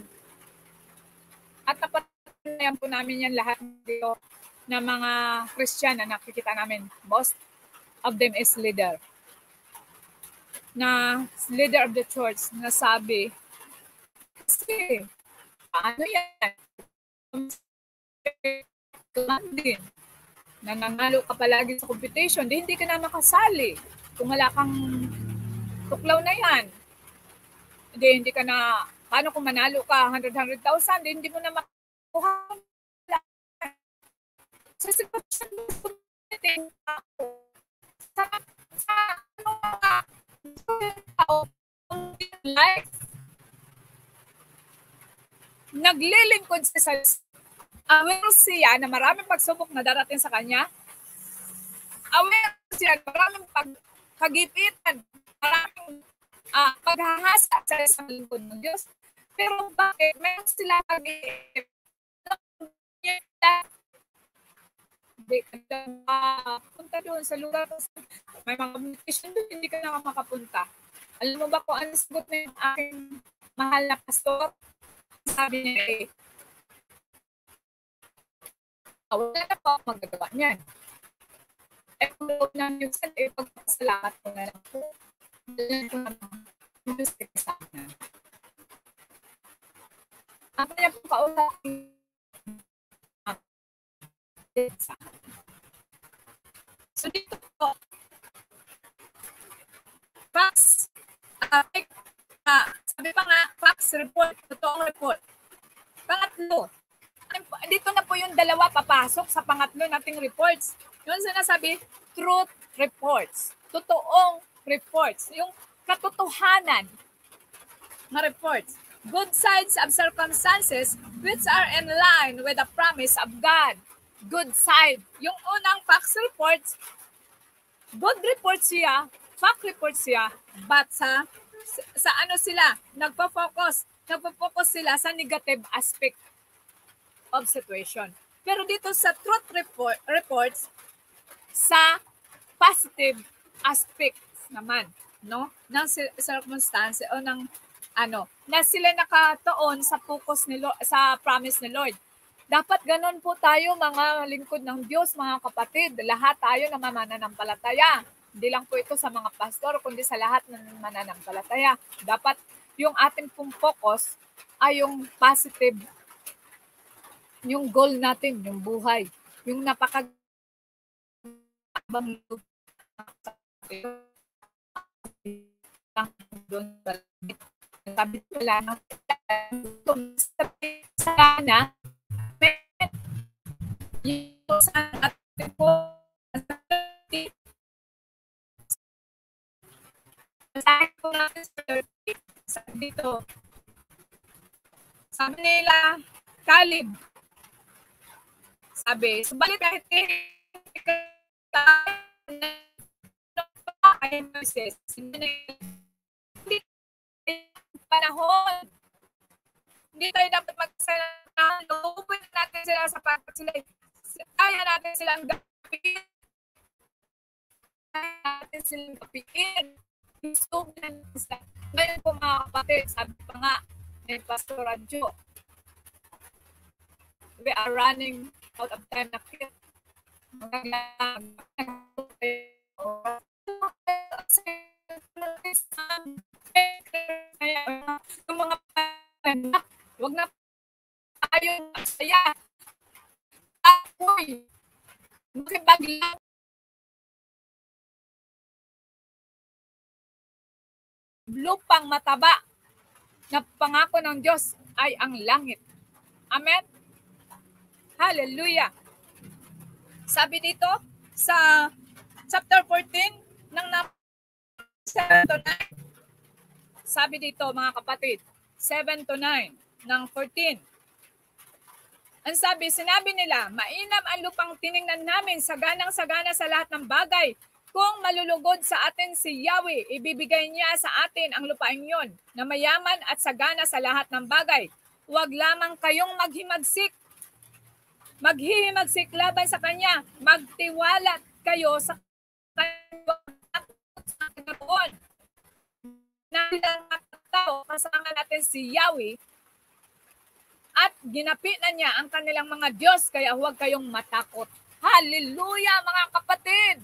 Speaker 3: At napatunayan po namin yan lahat dito na mga Christian na nakikita namin. Most of them is leader. Na leader of the church na sabi, kasi, paano yan? Din. Nanangalo ka palagi sa competition, di hindi ka na makasali. Kung wala kang tuklaw na yan, hindi ka na, paano kung manalo ka, 100,000, hindi mo na makuha. Sa sitwasyon mo, life, naglilingkod sa aware siya na maraming pagsubok na darating sa kanya. Aware siya na maraming pagkagipitan, maraming paghahasa sa isang lingkod ng Diyos. Pero bakit? Meron sila pag-iip. Hindi ka punta doon sa lugar. May mga communication doon, hindi ka na makapunta. Alam mo ba kung ano sagot na yung aking mahal na pastor? Sabi niya wala na po ako magagawa niyan. Kung loob ng Diyos, pagpasalamat ko na lang po. Ako niya po kausapin so dito po facts sabi pa nga facts report, totoong report. Pangatlo, dito na po yung dalawa papasok sa pangatlo nating reports. Yung sinasabi, truth reports. Totoong reports. Yung katotohanan na reports. Good sides of circumstances which are in line with the promise of God. Good side. Yung unang facts reports, good reports siya, fact reports siya, but sa ano sila, nagpo-focus sila sa negative aspect of situation. Pero dito sa truth reports, sa positive aspects naman, no? Ng circumstance o ng na sila nakatoon sa focus ni Lord, sa promise ni Lord. Dapat ganun po tayo mga lingkod ng Diyos, mga kapatid. Lahat tayo na mananampalataya. Hindi lang po ito sa mga pastor, kundi sa lahat ng mananampalataya. Dapat yung ating pong focus ay yung positive, yung goal natin, yung buhay, yung napakabang doon sabi ko lang sana yung sa ating po dito. Sabi nila, Caleb, sabi, subalit kahit hindi panahon. Hindi tayo dapat magsalita. Lubin natin sila sa pagkat sila. Kaya natin silang gapin. Kaya natin silang gapin. Ngayon po mga kapatid, sabi pa nga ni Pastor Radyo, we are running out of time na kit. Yung mga anak, huwag na tayo masaya. Ako'y makibaglang lupang mataba na pangako ng Diyos ay ang langit. Amen? Hallelujah! Sabi dito sa chapter 14 ng 7 to 9. Sabi dito mga kapatid, 7 to 9 ng 14. Ang sabi, sinabi nila, mainam ang lupang tiningnan namin, saganang-sagana sa lahat ng bagay. Kung malulugod sa atin si Yahweh, ibibigay niya sa atin ang lupain yon na mayaman at sagana sa lahat ng bagay. Huwag lamang kayong maghihimagsik laban sa Kanya. Magtiwala kayo sa Kanya na ilang tao kasama natin si Yahweh at ginapit na niya ang kanilang mga Diyos, kaya huwag kayong matakot. Hallelujah mga kapatid!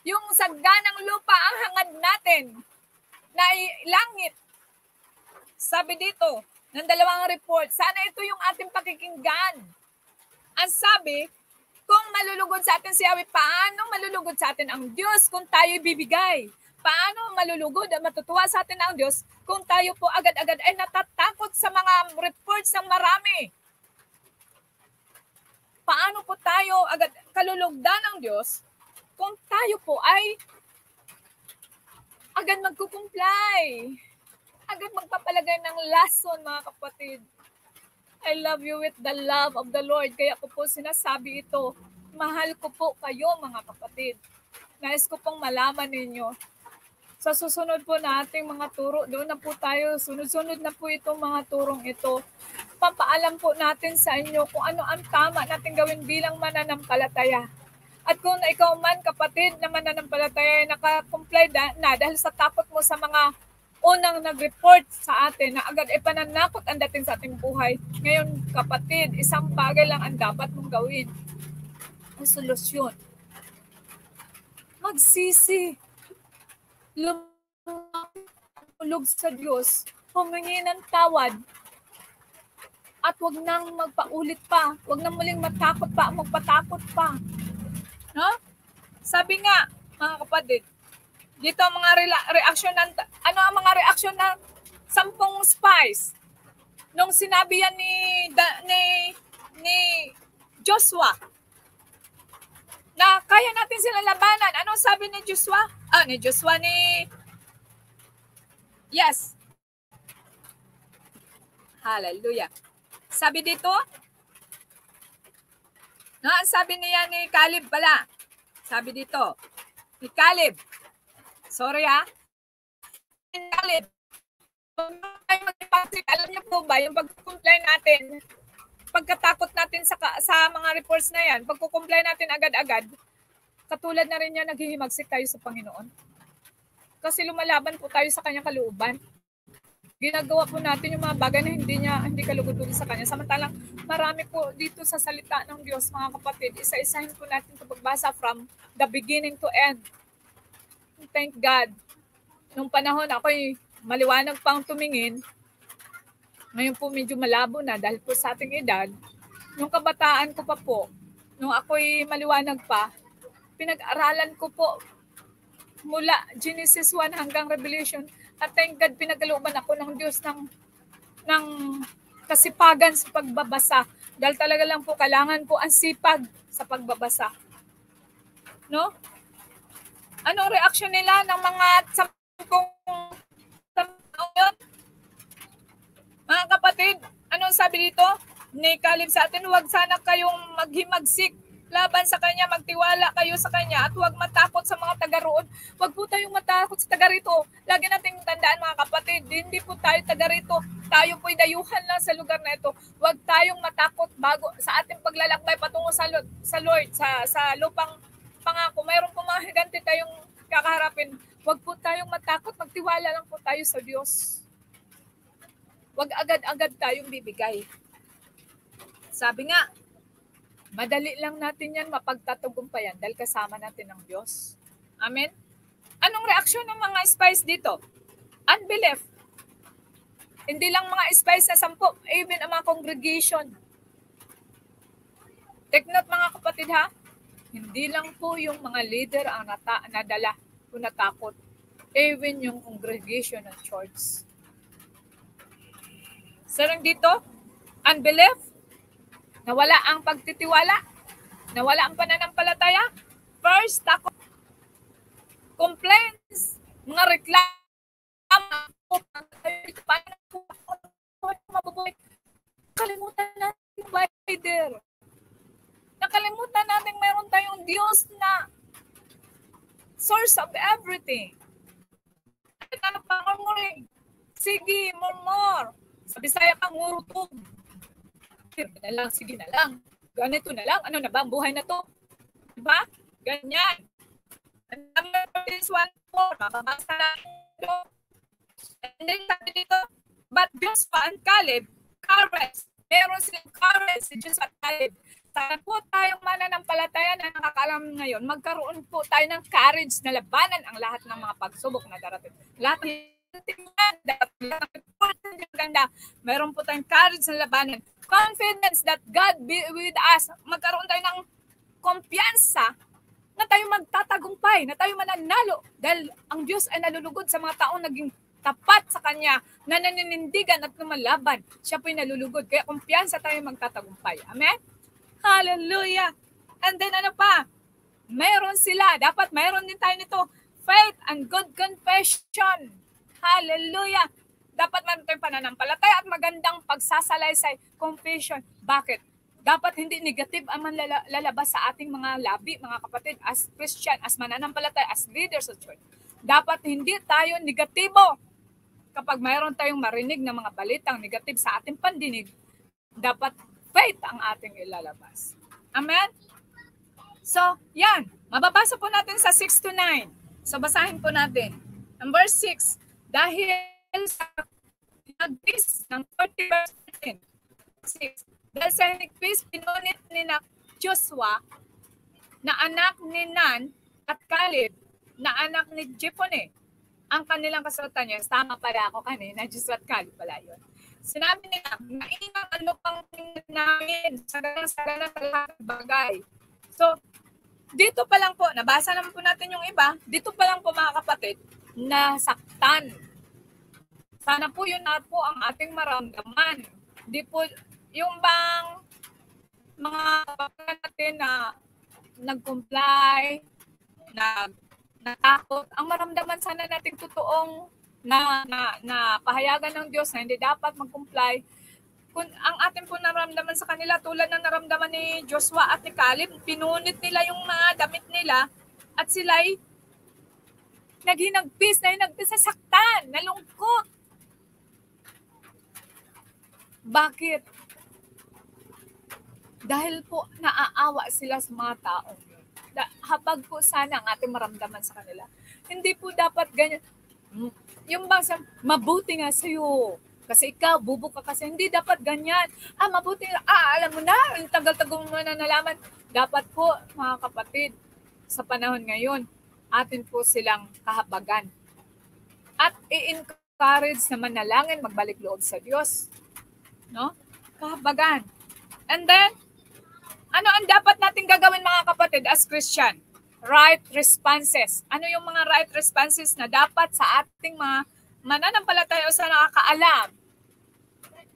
Speaker 3: Yung sagdanang lupa ang hangad natin na langit. Sabi dito ng dalawang report, sana ito yung ating pakikinggan. Ang sabi, kung malulugod sa atin si Yahweh, paano malulugod sa atin ang Diyos kung tayo bibigay? Paano malulugod at matutuwa sa atin ang Diyos kung tayo po agad-agad ay natatakot sa mga reports ng marami? Paano po tayo agad kalulugdan ng Diyos kung tayo po ay agad magkukumply, agad magpapalagay ng lason, mga kapatid. I love you with the love of the Lord. Kaya ko po sinasabi ito, mahal ko po kayo, mga kapatid. Nais ko pong malaman ninyo. Sa susunod po nating mga turo, doon na po tayo, sunod-sunod na po itong mga turong ito. Papaalam po natin sa inyo kung ano ang tama natin gawin bilang mananampalataya. At kung ikaw man, kapatid, na mananampalataya, nakakomply na dahil sa takot mo sa mga unang nag-report sa atin na agad pananakot ang dating sa ating buhay. Ngayon, kapatid, isang bagay lang ang dapat mong gawin. Ang solusyon. Magsisi. Lumulog sa Diyos. Humingi ng tawad. At huwag nang magpaulit pa. Huwag nang muling matakot pa, magpatakot pa. No? Sabi nga, mga kapatid, dito ang mga reaksyon ng, ano ang mga reaksyon ng 10 spies nung sinabi yan ni Joshua na kaya natin sila labanan. Ano sabi ni Joshua? Yes. Hallelujah. Sabi dito, no, sabi niya ni Caleb pala. Sabi dito, ni Caleb. Sorry Caleb. Alam niyo po ba, yung pag-comply natin, pagkatakot natin sa mga reports na yan, pag-comply natin agad-agad, katulad na rin yan, naghihimagsik tayo sa Panginoon. Kasi lumalaban po tayo sa kanyang kalooban. Ginagawa po natin yung mga bagay na hindi kalugod-lugod sa kanya. Samantalang marami po dito sa salita ng Diyos, mga kapatid. Isa-isahin po natin ito pagbasa from the beginning to end. Thank God. nung panahon ako'y maliwanag pang tumingin, ngayon po medyo malabo na dahil po sa ating edad. Nung kabataan ko pa po, nung ako'y maliwanag pa, pinag-aralan ko po mula Genesis 1 hanggang Revelation. At thank God, pinagkalooban ako ng Diyos ng kasipagan sa pagbabasa. Dahil talaga lang po, kailangan po ang sipag sa pagbabasa. No? Anong reaksyon nila ng mga sampung tao yun? Mga kapatid, anong sabi dito? Ni Caleb sa atin, huwag sana kayong maghimagsik laban sa kanya, magtiwala kayo sa kanya at huwag matakot sa mga taga roon. Huwag po tayong matakot sa taga rito. Lagi nating tandaan mga kapatid, hindi po tayo taga rito. Tayo po'y dayuhan lang sa lugar na ito. Huwag tayong matakot bago sa ating paglalakbay patungo sa Lord, sa lupang pangako. Mayroon po mga higante tayong kakaharapin. Huwag po tayong matakot, magtiwala lang po tayo sa Diyos. Huwag agad-agad tayong bibigay. Sabi nga, madali lang natin yan mapagtatagumpayan dahil kasama natin ang Diyos. Amen? Anong reaksyon ng mga spies dito? Unbelief. Hindi lang mga spies na 10, even ang mga congregation. Take note mga kapatid ha, hindi lang po yung mga leader ang nadala o natakot. Even yung congregation ng church. Sarang dito, unbelief, nawala ang pagtitiwala, nawala ang pananampalataya. First, takot, complaints, mga reklamo, nakalimutan natin yung provider. Nakalimutan natin mayroon tayong Diyos na source of everything. At ano pang murmuring? Sige, murmur. Sa Bisaya pang ngurutog. Sige na lang. Ganito na lang. Ano na ba ang buhay na to? Diba? Ganyan. And number is 1:4. Mababasa na ito. And then sabi dito, but Joshua and Caleb, courage. Meron silang courage si Joshua at Caleb. Sana po tayong mananampalataya na nakakaalam ngayon, magkaroon po tayo ng courage na labanan ang lahat ng mga pagsubok na darating. Lahat ganda. Meron po tayong courage na labanan. Confidence that God be with us. Magkaroon tayo ng kumpiyansa na tayo magtatagumpay, na tayo mananalo. Dahil ang Diyos ay nalulugod sa mga taong naging tapat sa Kanya, na naninindigan at lumalaban. Siya po'y nalulugod. Kaya kumpiyansa tayo magtatagumpay. Amen? Hallelujah! And then ano pa? Meron sila. Dapat meron din tayo nito. Faith and good confession. Hallelujah! Dapat meron tayong pananampalataya at magandang pagsasalaysay. Confession. Bakit? Dapat hindi negative ang lalabas sa ating mga labi, mga kapatid, as Christian, as mananampalataya, as leaders of church. Dapat hindi tayo negatibo. Kapag mayroon tayong marinig na mga balitang negative sa ating pandinig, dapat faith ang ating ilalabas. Amen? So, yan. Mababasa po natin sa 6-9. So, basahin po natin. Number 6. Dahil sa nag-peace ng 40 verse 13. 6. Dahil sa nag-peace, pinunit ni na Joshua na anak ni Nun at Caleb na anak ni Jepone. Ang kanilang kasulatan niya, tama pala ako kanina, Joshua at Caleb pala yun. Sinabi nila, maingat ang lupang namin sa ganang lahat ng bagay. So, dito pa lang po, nabasa naman po natin yung iba, dito pa lang po mga kapatid, nasaktan. Sana po yun na po ang ating maramdaman. Di po, yung bang mga kapatid natin na nag-comply, natakot, ang maramdaman sana natin totoong na pahayagan ng Diyos na hindi dapat mag-comply. Kung ang atin po naramdaman sa kanila, tulad ng naramdaman ni Joshua at ni Caleb, pinunit nila yung mga damit nila at sila'y naghinagpis sa saktan, nalungkot. Bakit? Dahil po naaawa sila sa mga tao. Habag po sana ang ating maramdaman sa kanila. Hindi po dapat ganyan. Yung bang mabuti nga sa'yo. Kasi ikaw, bubo ka kasi. Hindi dapat ganyan. Mabuti nga. Alam mo na. Tagal-tagal mo na nalaman. Dapat po, mga kapatid, sa panahon ngayon, atin po silang kahabagan. at i-encourage na manalangin, magbalik loob sa Diyos. No? Kahabagan. And then, ano ang dapat natin gagawin mga kapatid as Christian? Right responses. Ano yung mga right responses na dapat sa ating mga mananampalataya o sa nakakaalam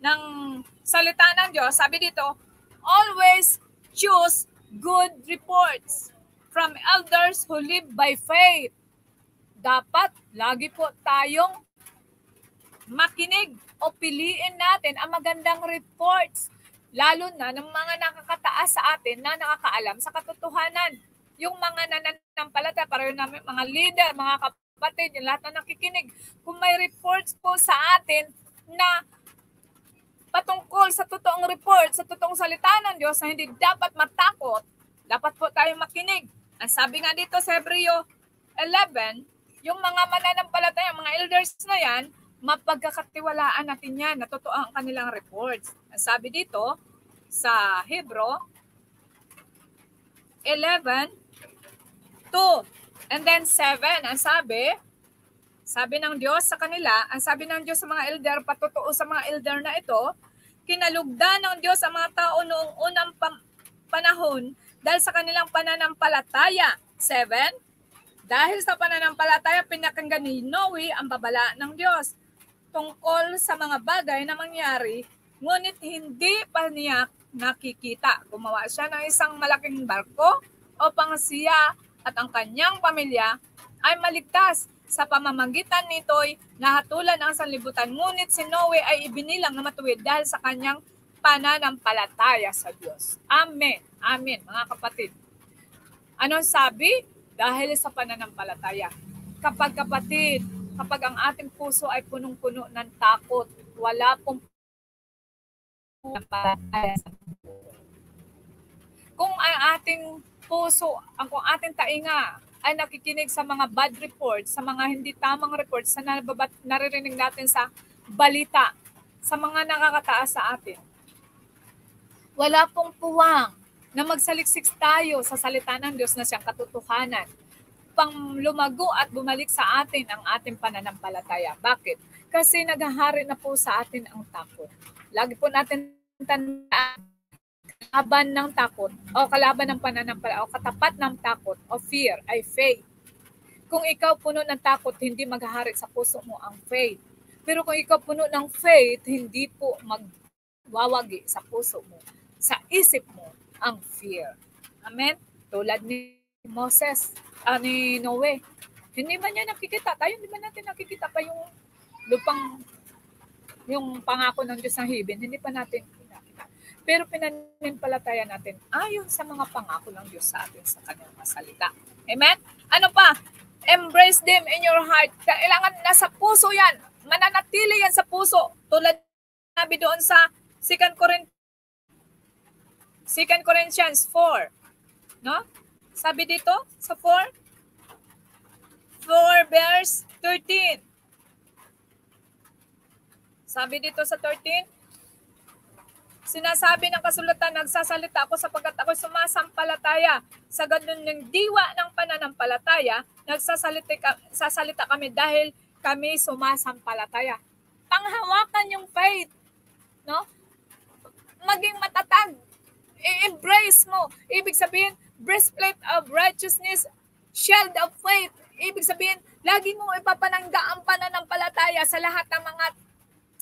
Speaker 3: ng salita ng Diyos? Sabi dito, always choose good reports from elders who live by faith. Dapat lagi po tayong makinig o piliin natin ang magandang reports, lalo na ng mga nakakataas sa atin na nakakaalam sa katotohanan. Yung mga nananampalataya, pareho namin mga leader, mga kapatid, yung lahat na nakikinig, kung may reports po sa atin na patungkol sa totoong report, sa totoong salita ng Diyos na hindi dapat matakot, dapat po tayong makinig. Ang sabi nga dito sa Hebreo 11, yung mga mananampalataya, mga elders na yan, mapagkakatiwalaan natin yan, na totoo ang kanilang reports. Ang sabi dito sa Hebreo 11, 2, and then 7, ang sabi ng Diyos sa kanila, ang sabi ng Diyos sa mga elder, patotoo sa mga elder na ito, kinalugdan ng Diyos ang mga tao noong unang panahon dahil sa kanilang pananampalataya. 7, dahil sa pananampalataya, pinakinggan ni Noe ang babala ng Diyos tungkol sa mga bagay na mangyari, ngunit hindi pa niya nakikita. Gumawa siya ng isang malaking barko upang siya at ang kanyang pamilya ay maligtas. Sa pamamagitan nito'y nahatulan ang sanlibutan, ngunit si Noe ay ibinilang na matuwid dahil sa kanyang pananampalataya sa Diyos. Amen. Amen, mga kapatid. Anong sabi? Dahil sa pananampalataya. Kapag ang ating puso ay punong-puno ng takot, wala pong pananampalataya sa Diyos. Kung ang ating puso, kung ating tainga ay nakikinig sa mga bad reports, sa mga hindi tamang reports na naririnig natin sa balita, sa mga nakakataas sa atin, wala pong puwang na magsaliksik tayo sa salita ng Diyos na siyang katotohanan, pang lumago at bumalik sa atin ang ating pananampalataya. Bakit? Kasi naghahari na po sa atin ang takot. Lagi po natin tandaan, kalaban ng takot o kalaban ng pananampalataya o katapat ng takot o fear ay faith. Kung ikaw puno ng takot, hindi maghahari sa puso mo ang faith. Pero kung ikaw puno ng faith, hindi po magwawagi sa puso mo, sa isip mo, ang fear. Amen? Tulad ni Moses, ni Noe. Hindi ba niya nakikita? Tayo, hindi ba natin nakikita pa yung lupang, yung pangako ng Diyos ng hibin? Hindi pa natin nakikita. Pero pinanampalataya natin ayon sa mga pangako ng Diyos sa atin sa kanyang salita. Amen? Ano pa? Embrace them in your heart. Kailangan nasa puso yan. Mananatili yan sa puso. Tulad nabi doon sa 2 Corinthians 4. No? Sabi dito sa 4 verse 13. Sabi dito sa 13, sinasabi ng kasulatan, nagsasalita ako sapagkat ako sumasampalataya. Sa ganun ng diwa ng pananampalataya, nagsasalita kami dahil kami sumasampalataya. Panghawakan yung faith. No? Maging matatag. I-embrace mo. Ibig sabihin, breastplate of righteousness, shield of faith. Ibig sabihin, lagi mo ipapanangga ang pananampalataya sa lahat ng mga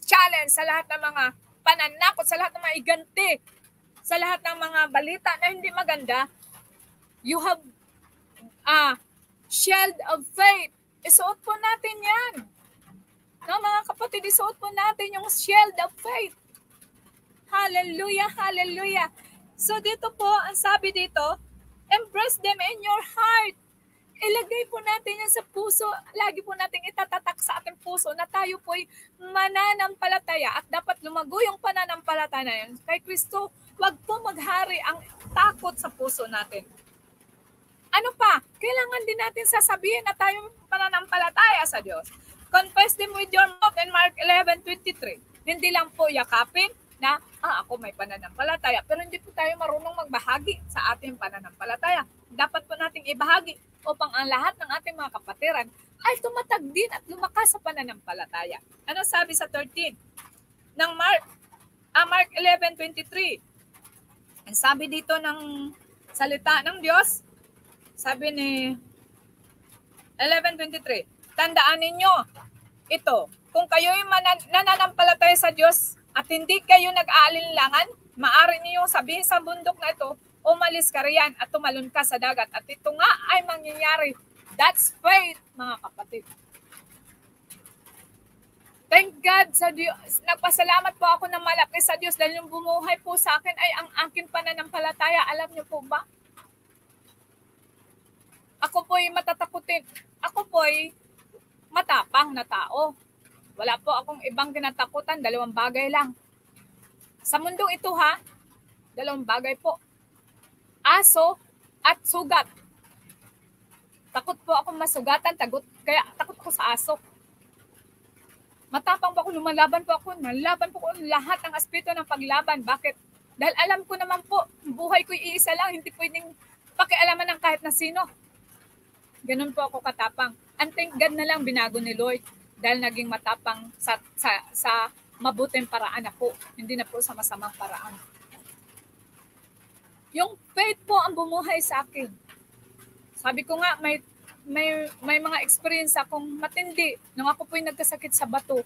Speaker 3: challenge, sa lahat ng mga pananakot, sa lahat ng mga iganti, sa lahat ng mga balita na hindi maganda. You have shield of faith. Isuot po natin yan. No, mga kapatid, isuot po natin yung shield of faith. Hallelujah, hallelujah. So dito po, ang sabi dito, embrace them in your heart. Ilagay po natin yan sa puso. Lagi po natin itatatak sa ating puso na tayo po'y mananampalataya at dapat lumago yung pananampalataya na yan kay Kristo. Huwag po maghari ang takot sa puso natin. Ano pa? Kailangan din natin sasabihin na tayo pananampalataya sa Diyos. Confess them with your mouth in Mark 11:23. Hindi lang po yakapin na ako may pananampalataya, pero hindi po tayo marunong magbahagi sa ating pananampalataya. Dapat po nating ibahagi upang ang lahat ng ating mga kapatiran ay tumatag din at lumakas sa pananampalataya. Ano sabi sa 13? Ng Mark 11:23. Ang sabi dito ng salita ng Diyos, sabi ni 11:23, tandaan ninyo ito, kung kayo'y nananampalataya sa Diyos at hindi kayo nag-aalinlangan, maaari niyo sabihin sa bundok na ito, umalis ka riyan at tumalon ka sa dagat. At ito nga ay mangyayari. That's faith, mga kapatid. Thank God sa Diyos. Nagpasalamat po ako ng malaki sa Diyos dahil yung bumuhay po sa akin ay ang aking pananampalataya. Alam niyo po ba? Ako po'y matatakutin. Ako po'y matapang na tao. Wala po akong ibang kinatakutan. 2 bagay lang. Sa mundong ito ha, 2 bagay po. Aso at sugat. Takot po akong masugatan. Kaya takot ko sa aso. Matapang po ako, lumalaban po ako. Nalaban po ako lahat ng aspeto ng paglaban. Bakit? Dahil alam ko naman po, buhay ko iisa lang. Hindi pwedeng pakialaman ng kahit na sino. Ganun po ako katapang. And thank God na lang binago ni Lord dahil naging matapang sa mabuting paraan ako. Hindi na po sa masamang paraan. Yung faith po ang bumuhay sa akin. Sabi ko nga, may mga experience akong matindi. Nung ako po'y nagkasakit sa bato,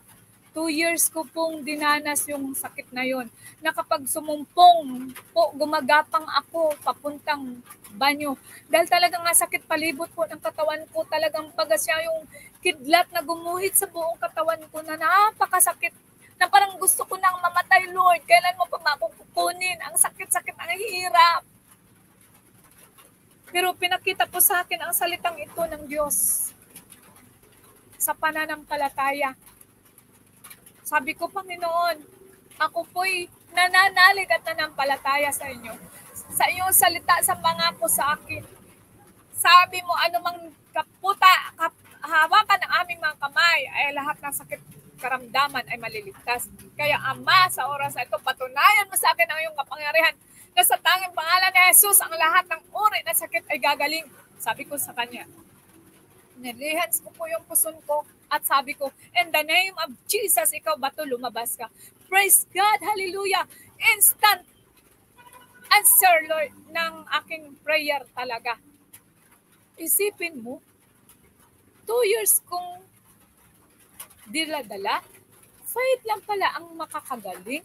Speaker 3: 2 years ko pong dinanas yung sakit na yon. Na kapag sumumpong po, gumagapang ako papuntang banyo. Dahil talagang nga sakit palibot po ng katawan ko. Talagang pagasya yung kidlat na gumuhit sa buong katawan ko na napakasakit. Na parang gusto ko nang mamatay, Lord. Kailan mo pa ba akong kukunin? Ang sakit-sakit, ang hirap. Pero pinakita po sa akin ang salitang ito ng Diyos sa pananampalataya. Sabi ko, Panginoon, ako po'y nananalig at nanampalataya sa inyo. Sa iyong salita, sa pangako sa akin. Sabi mo, anumang hawakan ng aming mga kamay, ay lahat ng sakit karamdaman ay maliligtas. Kaya Ama, sa oras na ito, patunayan mo sa akin ang iyong kapangyarihan na sa tanging pangalan ni Jesus, ang lahat ng uri na sakit ay gagaling. Sabi ko sa kanya, nilihans ko po yung puson ko at sabi ko, in the name of Jesus, ikaw bato, lumabas ka. Praise God, hallelujah. Instant answer, Lord, ng aking prayer talaga. Isipin mo, 2 years kong diladala, faith lang pala ang makakagaling.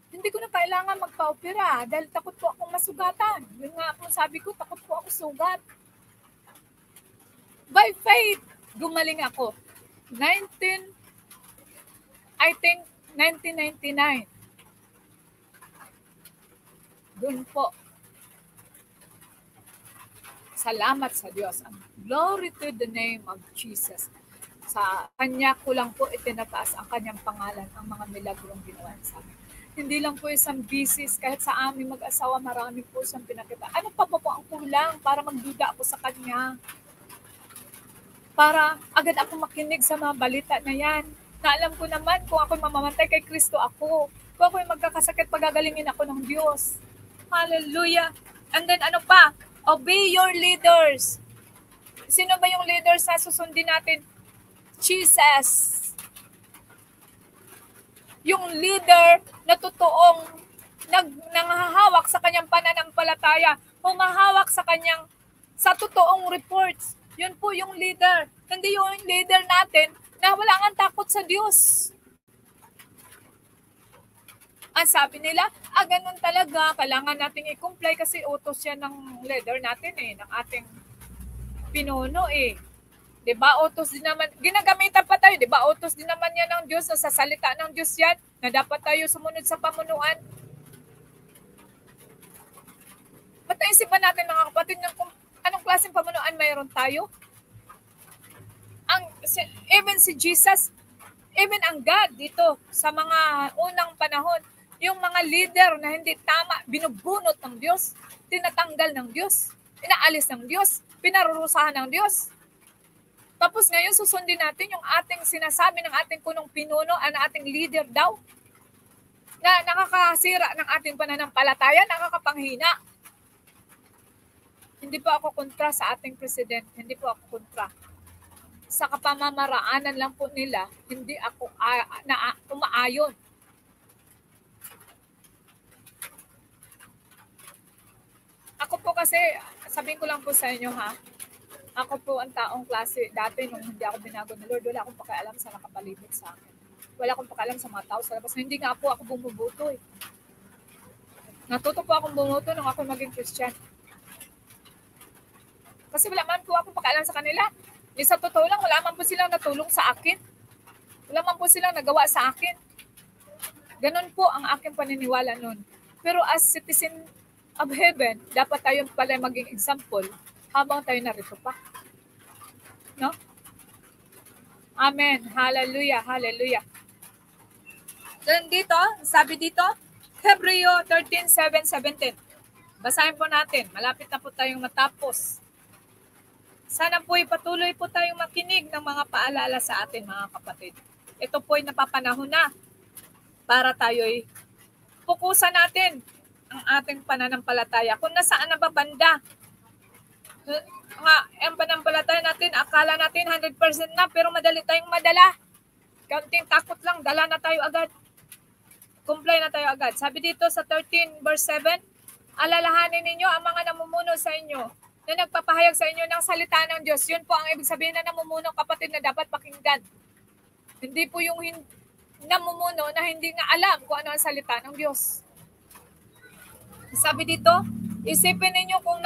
Speaker 3: Hindi ko na kailangan magpa-opera dahil takot po akong masugatan. Yun nga po sabi ko, takot po ako sugat. By faith, gumaling ako. 1999. Doon po. Salamat sa Diyos. Glory to the name of Jesus. Sa Kanya ko lang po itinataas ang Kanyang pangalan, ang mga milagrong ginawa sa amin. Hindi lang po isang bisis, kahit sa aming mag-asawa, marami po siyang pinakita. Ano pa po ang kulang para magduda ako sa Kanya? Para agad ako makinig sa mga balita na yan. Na alam ko naman kung ako'y mamamatay kay Kristo ako. Kung ako'y magkakasakit, pagagalingin ako ng Diyos. Hallelujah. And then ano pa? Obey your leaders. Sino ba yung leaders na susundin natin? Jesus. Yung leader na totoong nanghahawak sa kanyang pananampalataya, humahawak sa totoong reports. Yun po yung leader. Hindi yung leader natin na wala nga takot sa Diyos. Ang sabi nila, ganun talaga, kailangan nating i-comply kasi utos yan ng leader natin ng ating pinuno Diba, utos din naman, ginagamitan pa tayo, diba, utos din naman yan ng Diyos, sa salita ng Diyos yan, na dapat tayo sumunod sa pamunuan. Ba't naisipan natin mga kapatid kung anong klaseng pamunuan mayroon tayo? Even si Jesus, even ang God dito, sa mga unang panahon, yung mga leader na hindi tama, binubunot ng Diyos, tinatanggal ng Diyos, inaalis ng Diyos, pinarurusahan ng Diyos. Tapos ngayon susundin natin yung ating sinasabi ng ating punong pinuno, ang ating leader daw, na nakakasira ng ating pananampalataya, nakakapanghina. Hindi po ako kontra sa ating presidente. Hindi po ako kontra. Sa kapamamaraanan lang po nila, hindi ako umaayon. Ako po kasi, sabihin ko lang po sa inyo ha, ako po ang taong klase dati nung hindi ako binago ni Lord, wala akong pakialam sa nakapalibot sa akin. Wala akong pakialam sa mga tao sa labas. Hindi nga po ako bumubuto eh. Natuto po akong bumuto nung ako maging Christian. Kasi wala man po akong pakialam sa kanila. Sa totoo lang, wala man po silang natulong sa akin. Wala man po silang nagawa sa akin. Ganun po ang aking paniniwala nun. Pero as citizen of heaven, dapat tayo pala maging example habang tayo narito pa. No? Amen. Hallelujah. Hallelujah. Then dito, sabi dito, Hebreo 13:7-17. Basahin po natin. Malapit na po tayong matapos. Sana po patuloy po tayong makinig ng mga paalala sa atin, mga kapatid. Ito po ay napapanahon na para tayo'y pukusan natin ang ating pananampalataya. Kung nasaan na ba banda, ang pananampalataya natin, akala natin 100% na, pero madali tayong madala. Kaunting takot lang, dala na tayo agad. Comply na tayo agad. Sabi dito sa 13:7, alalahanin ninyo ang mga namumuno sa inyo na nagpapahayag sa inyo ng salita ng Diyos. Yun po ang ibig sabihin na namumuno, kapatid, na dapat pakinggan. Hindi po yung namumuno na hindi nga alam kung ano ang salita ng Diyos. Sabi dito, isipin ninyo kung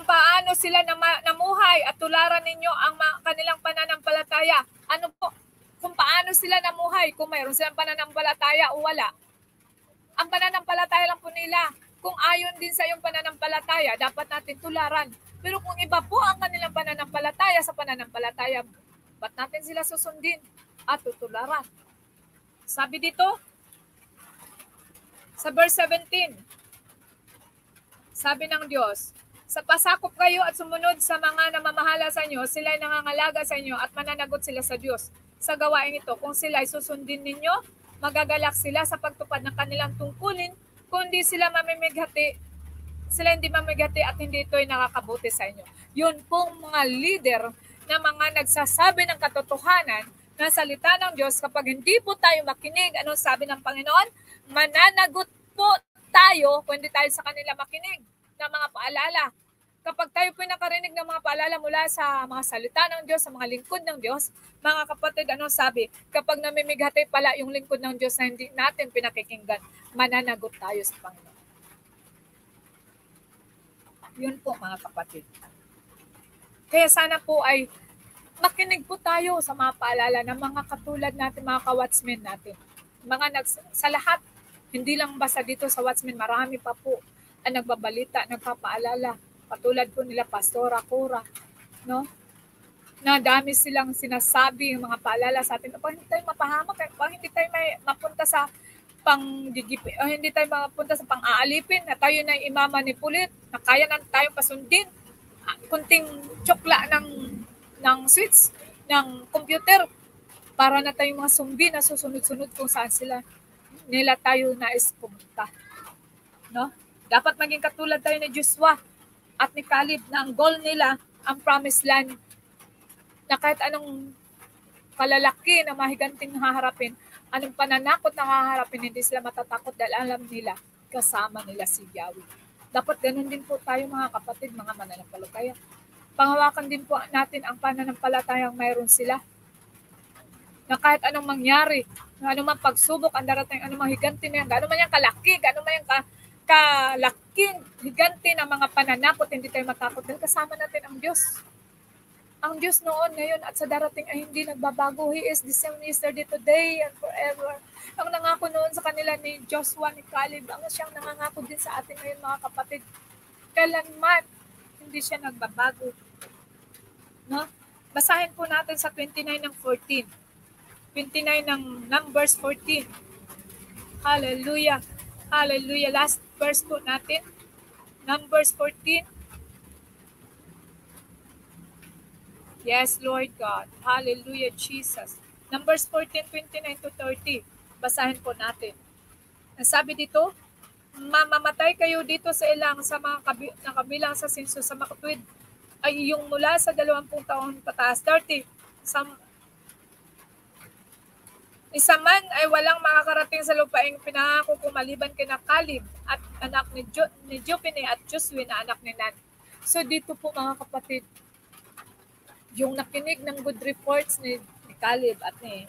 Speaker 3: paano sila namuhay at tularan ninyo ang kanilang pananampalataya. Ano po? Kung paano sila namuhay, kung mayroon silang pananampalataya o wala. Ang pananampalataya lang po nila. Kung ayon din sa iyong pananampalataya, dapat natin tularan. Pero kung iba po ang kanilang pananampalataya sa pananampalataya, ba't natin sila susundin at tutularan? Sabi dito, sa verse 17, sabi ng Diyos, sa pasakop kayo at sumunod sa mga namamahala sa inyo, sila ay nangangalaga sa inyo at mananagot sila sa Diyos. Sa gawain ito, kung sila ay susundin ninyo, magagalak sila sa pagtupad ng kanilang tungkulin, kundi sila hindi mamigati at hindi ito ay nakakabuti sa inyo. Yun pong mga leader na mga nagsasabi ng katotohanan na salita ng Diyos, kapag hindi po tayo makinig, anong sabi ng Panginoon? Mananagot po tayo kung hindi tayo sa kanila makinig ng mga paalala. Kapag tayo po nakarinig ng mga paalala mula sa mga salita ng Diyos, sa mga lingkod ng Diyos, mga kapatid, anong sabi? Kapag namimighati pala yung lingkod ng Diyos na hindi natin pinakikinggan, mananagot tayo sa Panginoon. Yun po, mga kapatid. Kaya sana po ay makinig po tayo sa mga paalala ng mga katulad natin, mga ka-watchmen natin. Sa lahat, hindi lang basta dito sa watchmen, marami pa po ang nagbabalita, nagpapaalala. Katulad po nila Pastora Cora, no? Na dami silang sinasabi, mga paalala sa atin, hindi tayo mapahamak, hindi tayo mapunta sa hindi tayo mapunta sa pang-aalipin, na tayo na imamanipulate, na kaya na tayong pasundin, kunting tsokla ng switch, ng computer, para na tayong mga zombie na susunod-sunod kung saan nila tayo nais pumunta. No? Dapat maging katulad tayo ni Joshua at ni Caleb na ang goal nila, ang promised land, na kahit anong kalalaki na mahiganting haharapin, anong pananakot na haharapin, hindi sila matatakot dahil alam nila, kasama nila si Yahweh. Dapat ganun din po tayo, mga kapatid, mga mananampalataya. Panghawakan din po natin ang pananampalatayang mayroon sila. Na kahit anong mangyari, anong man pagsubok ang darating, anong man higanti na yan, gano'n man yan kalaki, gano'n man yan kalaking higanti ng mga pananakot, hindi tayo matakot dahil kasama natin ang Diyos. Ang Diyos noon, ngayon at sa darating ay hindi nagbabago. He is the same yesterday, today, and forever. Ang nangako noon sa kanila ni Joshua, ni Caleb, ang siyang nangangako din sa atin ngayon, mga kapatid. Kailanman, hindi siya nagbabago. No? Basahin po natin sa 29 ng 14. 29 ng Numbers 14. Hallelujah. Hallelujah. Last verse po natin. Numbers 14. Yes, Lord God. Hallelujah, Jesus. Numbers 14, 29 to 30. Basahin po natin. Ang sabi dito, mamamatay kayo dito sa ilang sa mga nakabilang sa senso sa makatwid ay yung mula sa 20 taon pataas, 30. Isa man ay walang makakarating sa lupaing pinangako kung maliban kina Caleb at anak ni Jopene at Josue na anak ni Nun. So dito po mga kapatid, yung nakinig ng good reports ni Caleb at ni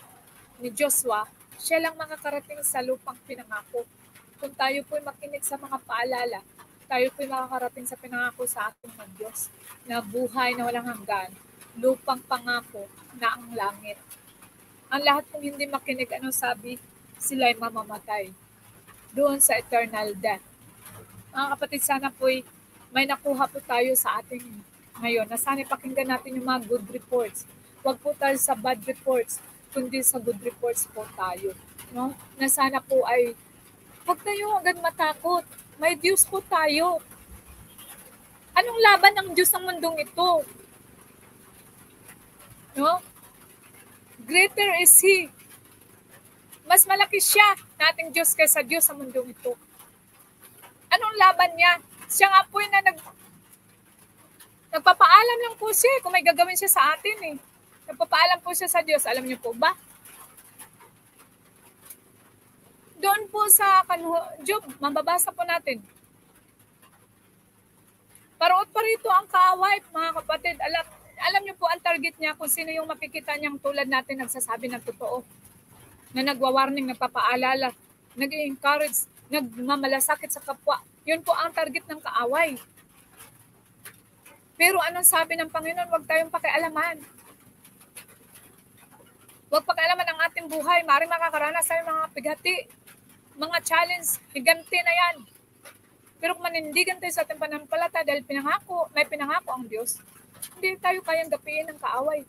Speaker 3: Joshua, siya lang makakarating sa lupang pinangako. Kung tayo po'y makinig sa mga paalala, tayo po'y makakarating sa pinangako sa ating ng Diyos na buhay na walang hanggan, lupang pangako na ang langit. Ang lahat kung hindi makinig, ano sabi? Sila ay mamamatay doon sa eternal death. Mga kapatid, sana po'y may nakuha po tayo sa ating ngayon na sana pakinggan natin yung mga good reports. Huwag po tayo sa bad reports, kundi sa good reports po tayo. No? Na sana po ay huwag tayo agad matakot. May Diyos po tayo. Anong laban ng Diyos ng mundong ito? No? Greater is He. Mas malaki siya na ating Diyos kaysa Diyos sa mundong ito. Anong laban niya? Siya nga po na nagpapaalam lang po siya kung may gagawin siya sa atin . Nagpapaalam po siya sa Diyos. Alam niyo po ba? Doon po sa Job, mababasa po natin. Paroot pa rito ang kaaway, mga kapatid. Alam niyo po ang target niya kung sino yung makikita niyang tulad natin nagsasabi ng totoo. Na nagwa-warning, nagpapaalala, nag-encourage, nagmamalasakit sa kapwa. Yun po ang target ng kaaway. Pero anong sabi ng Panginoon? Huwag tayong pakialaman. Huwag pakialaman ang ating buhay. Maaaring makakaranas tayo mga pighati, mga challenge, higanti na yan. Pero kung manindigan tayo sa ating pananampalataya dahil may pinangako ang Diyos, hindi tayo kayang gapiin ng kaaway.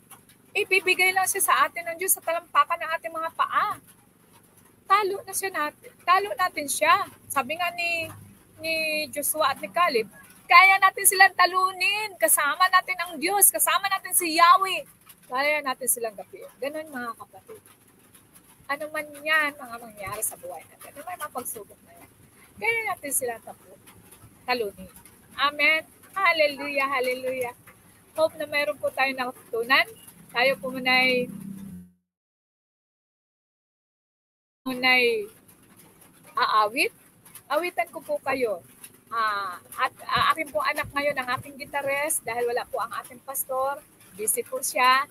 Speaker 3: Ibibigay lang siya sa atin ng Diyos sa talampakan ng ating mga paa. Talo natin siya. Sabi nga ni Joshua at ni Caleb, kaya natin silang talunin. Kasama natin ang Diyos. Kasama natin si Yahweh. Kaya natin silang gapiin. Ganun mga kapatid. Ano man yan, mga mangyari sa buhay natin. Ano may mapagsubok na yan. Kaya natin silang talunin. Amen. Hallelujah, hallelujah. Hope na mayroon po tayo natutunan. Tayo po muna'y aawit. Awitan ko po kayo. At aking po anak ngayon ang aking gitarist dahil wala po ang ating pastor. Busy po siya.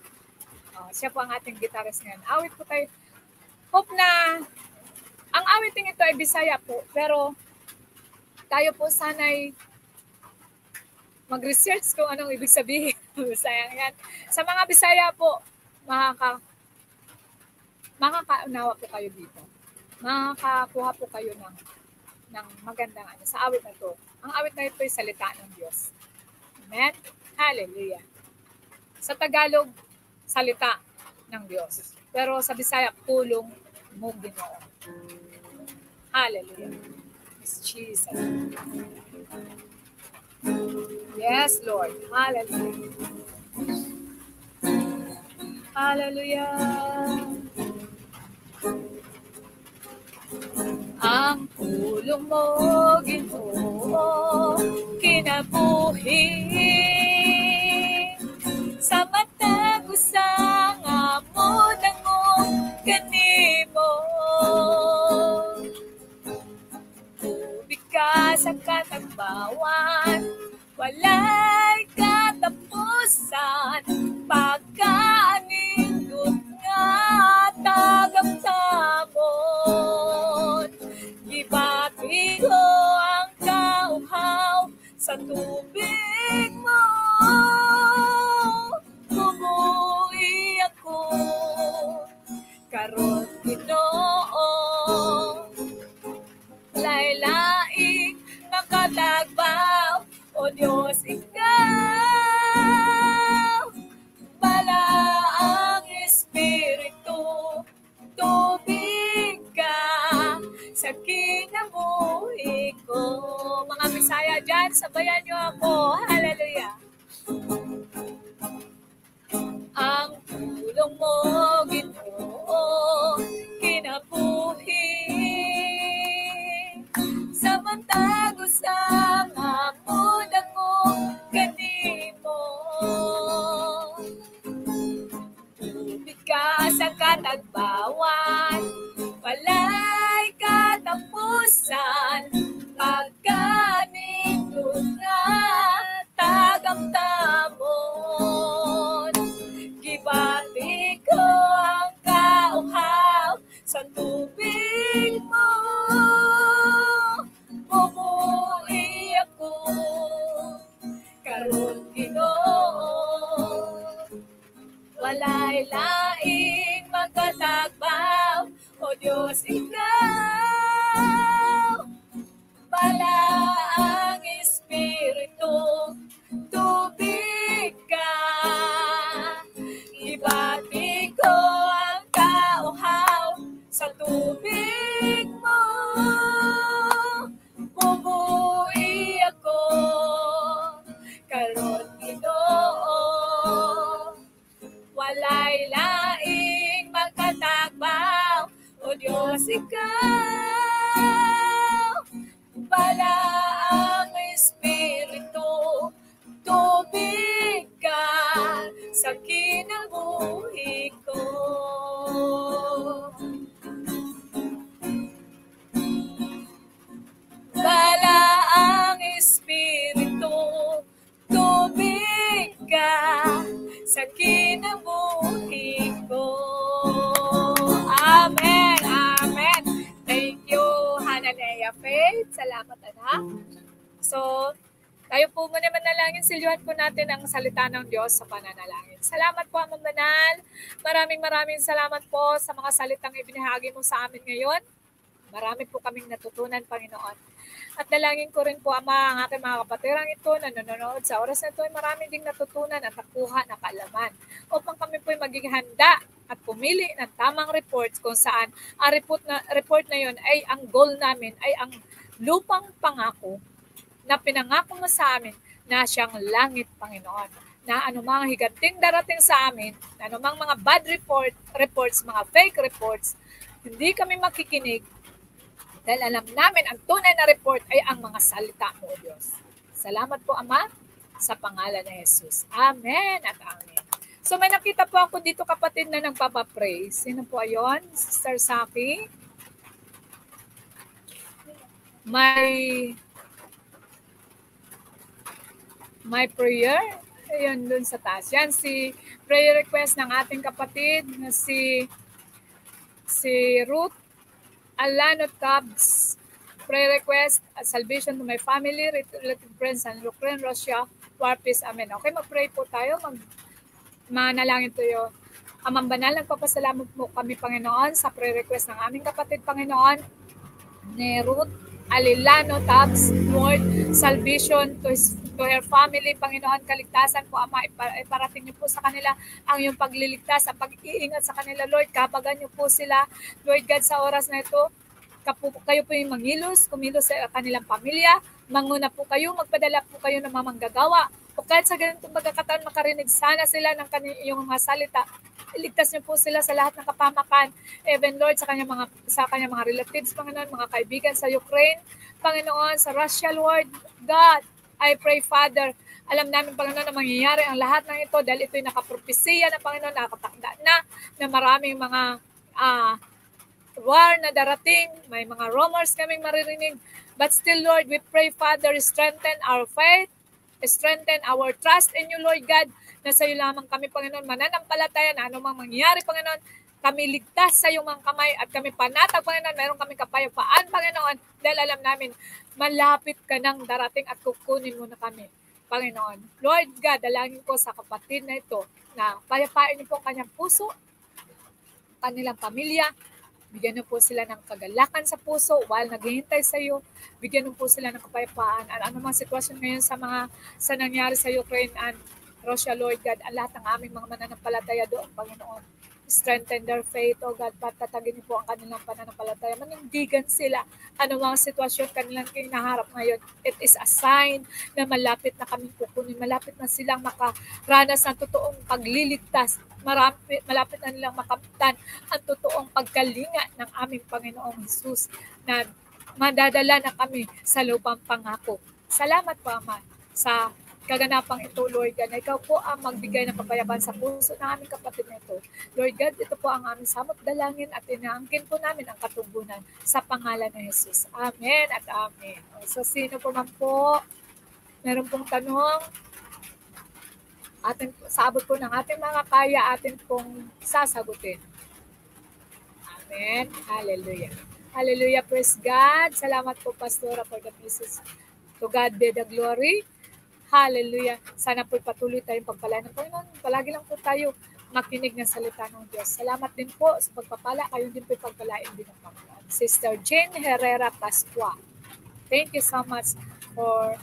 Speaker 3: Siya po ang ating gitarist ngayon. Awit po tayo. Hope na ang awiting ito ay Bisaya po. Pero tayo po sana'y mag-research kung anong ibig sabihin. Bisaya yan. Sa mga Bisaya po, makakaunawa po kayo dito. Makakakuha po kayo ng magandang sa awit na to. Ang awit na ito ay salita ng Diyos. Amen? Hallelujah. Sa Tagalog, salita ng Diyos. Pero sa Bisaya, pulong mo Ginoo. Hallelujah. It's Jesus. Yes, Lord. Hallelujah. Hallelujah. Ang pulong mo, Ginoo, kinabuhi sa matag usang amo nangong kanimo. Tubig ka sa katagbawan, walay katapusan, pagkaanindot nga tagamtamon. Ibati ko ang kauhaw sa tubig mo. Bumuhi ako karon Ginoo. Laylaing nakatagbaw, o Diyos ikaw. Bala ang Espiritu, tubig ka sa kinabuhi ko. Mga Bisaya dyan, sabayan niyo ako. Hallelujah. Ang tulong mo, Ginoo, kinabuhi sa katagbawan, walay katapusan, pagkanindot nga tagamtamon. Gibati ko ang kauhaw sa tubig mo, bumuhi ako karon Ginoo. Walay laing magkatagbaw, O Diyos ikaw. Bala ang Espiritu, tubig ka. Ibati ko ang kauhaw sa tubig mo, bumuhi ako karon Ginoo. Walay laing magkatagbaw, O Diyos ikaw. Bala ang Espiritu, tubig ka sa kinabuhi ko. Bala ang Espiritu, tubig ka sa kinabuhi ko. Amen. Amen. Thank you, Hananea Faith. Salamat, anak. So, tayo po muna manalangin. Silyuhan po natin ang salita ng Diyos sa pananalangin. Salamat po, Amang Banal. Maraming salamat po sa mga salitang ibinahagi mo sa amin ngayon. Marami po kaming natutunan, Panginoon. At dalangin ko rin po, Ama, ang aking mga kapatirang ito na nanonood sa oras na ito ay marami ding natutunan at nakuha na kaalaman upang kami po ay maging handa at pumili ng tamang reports kung saan ang report na yun ay ang goal namin ay ang lupang pangako na pinangako mo sa amin na siyang langit, Panginoon. Na anumang higanting darating sa amin, na anumang mga bad reports, mga fake reports, hindi kami makikinig dahil alam namin ang tunay na report ay ang mga salita mo, Diyos. Salamat po, Ama, sa pangalan ni Jesus. Amen at amen. So may nakita po ako dito, kapatid, na nagpapapray. Sino po ayon? Sister Saki? May prayer. Ayun, dun sa taas. Yan, si prayer request ng ating kapatid na si Ruth Alano Tabs. Prayer request, salvation to my family, relative friends, and Ukraine, Russia, war, peace. Amen. Okay, mag-pray po tayo. Manalangin tayo. Amang Banal, nagpapasalamat po kami, Panginoon, sa prayer request ng aming kapatid, Panginoon, ni Ruth Alilano Tabs. Lord, salvation to her family, Panginoon, kaligtasan po, Ama, iparating niyo po sa kanila ang iyong pagliligtas, ang pag-iingat sa kanila, Lord, kapagan niyo po sila, Lord God, sa oras na ito, kayo po yung kumilos sa kanilang pamilya, manguna po kayo, magpadala po kayo ng mga manggagawa, o kahit sa ganitong pagkakataon, makarinig sana sila ng yung mga salita, iligtas niyo po sila sa lahat ng kapamakan, even Lord, sa kanyang mga relatives, Panginoon, mga kaibigan sa Ukraine, Panginoon, sa Russia, Lord God, I pray, Father, alam namin, Panginoon, na mangyayari ang lahat ng ito dahil ito'y nakapropesiya na, Panginoon, nakatakda na maraming mga war na darating, may mga rumors kaming maririnig, but still, Lord, we pray, Father, strengthen our faith, strengthen our trust in you, Lord God, na sa iyo lamang kami, Panginoon, mananampalataya na anumang mangyari, Panginoon, kami ligtas sa iyong mga kamay at kami panatag, Panginoon, meron kami kapayapaan, Panginoon, dahil alam namin, malapit ka nang darating at kukunin mo na kami, Panginoon. Lord God, dalangin ko sa kapatid na ito na payapain niyo po kanyang puso, kanilang pamilya, bigyan niyo po sila ng kagalakan sa puso while naghihintay sa iyo. Bigyan niyo po sila ng kapayapaan. At anumang sitwasyon ngayon sa nangyari sa Ukraine and Russia, Lord God, ang lahat ng aming mga mananampalataya doon, Panginoon. Strengthen their faith, O God, patatagin niyo po ang kanilang pananampalataya. Manindigan sila. Anumang sitwasyon kanilang kinaharap ngayon, it is a sign na malapit na kami kukunin. Malapit na silang makaranas ng totoong pagliligtas. Malapit na nilang makamtan ang totoong pagkalinga ng aming Panginoong Jesus na madadala na kami sa lupang pangako. Salamat po, Ama, sa kaganapang ito, Lord God, na ikaw po ang magbigay ng kapayaban sa puso ng aming kapatid na ito. Lord God, ito po ang aming samot dalangin at inaangkin po namin ang katugunan sa pangalan ng Jesus. Amen at amen. So, sino po man po, meron pong tanong, sa abot po ng ating mga kaya, atin pong sasagutin. Amen. Hallelujah. Hallelujah. Praise God. Salamat po, Pastora, for the message. To God be the glory. Hallelujah. Sana po patuloy tayong pagpala ng Panginoon. Palagi lang po tayo makinig ng salita ng Diyos. Salamat din po sa pagpapala. Kayo din po pagpalain din ng Panginoon. Sister Jane Herrera Pascua. Thank you so much for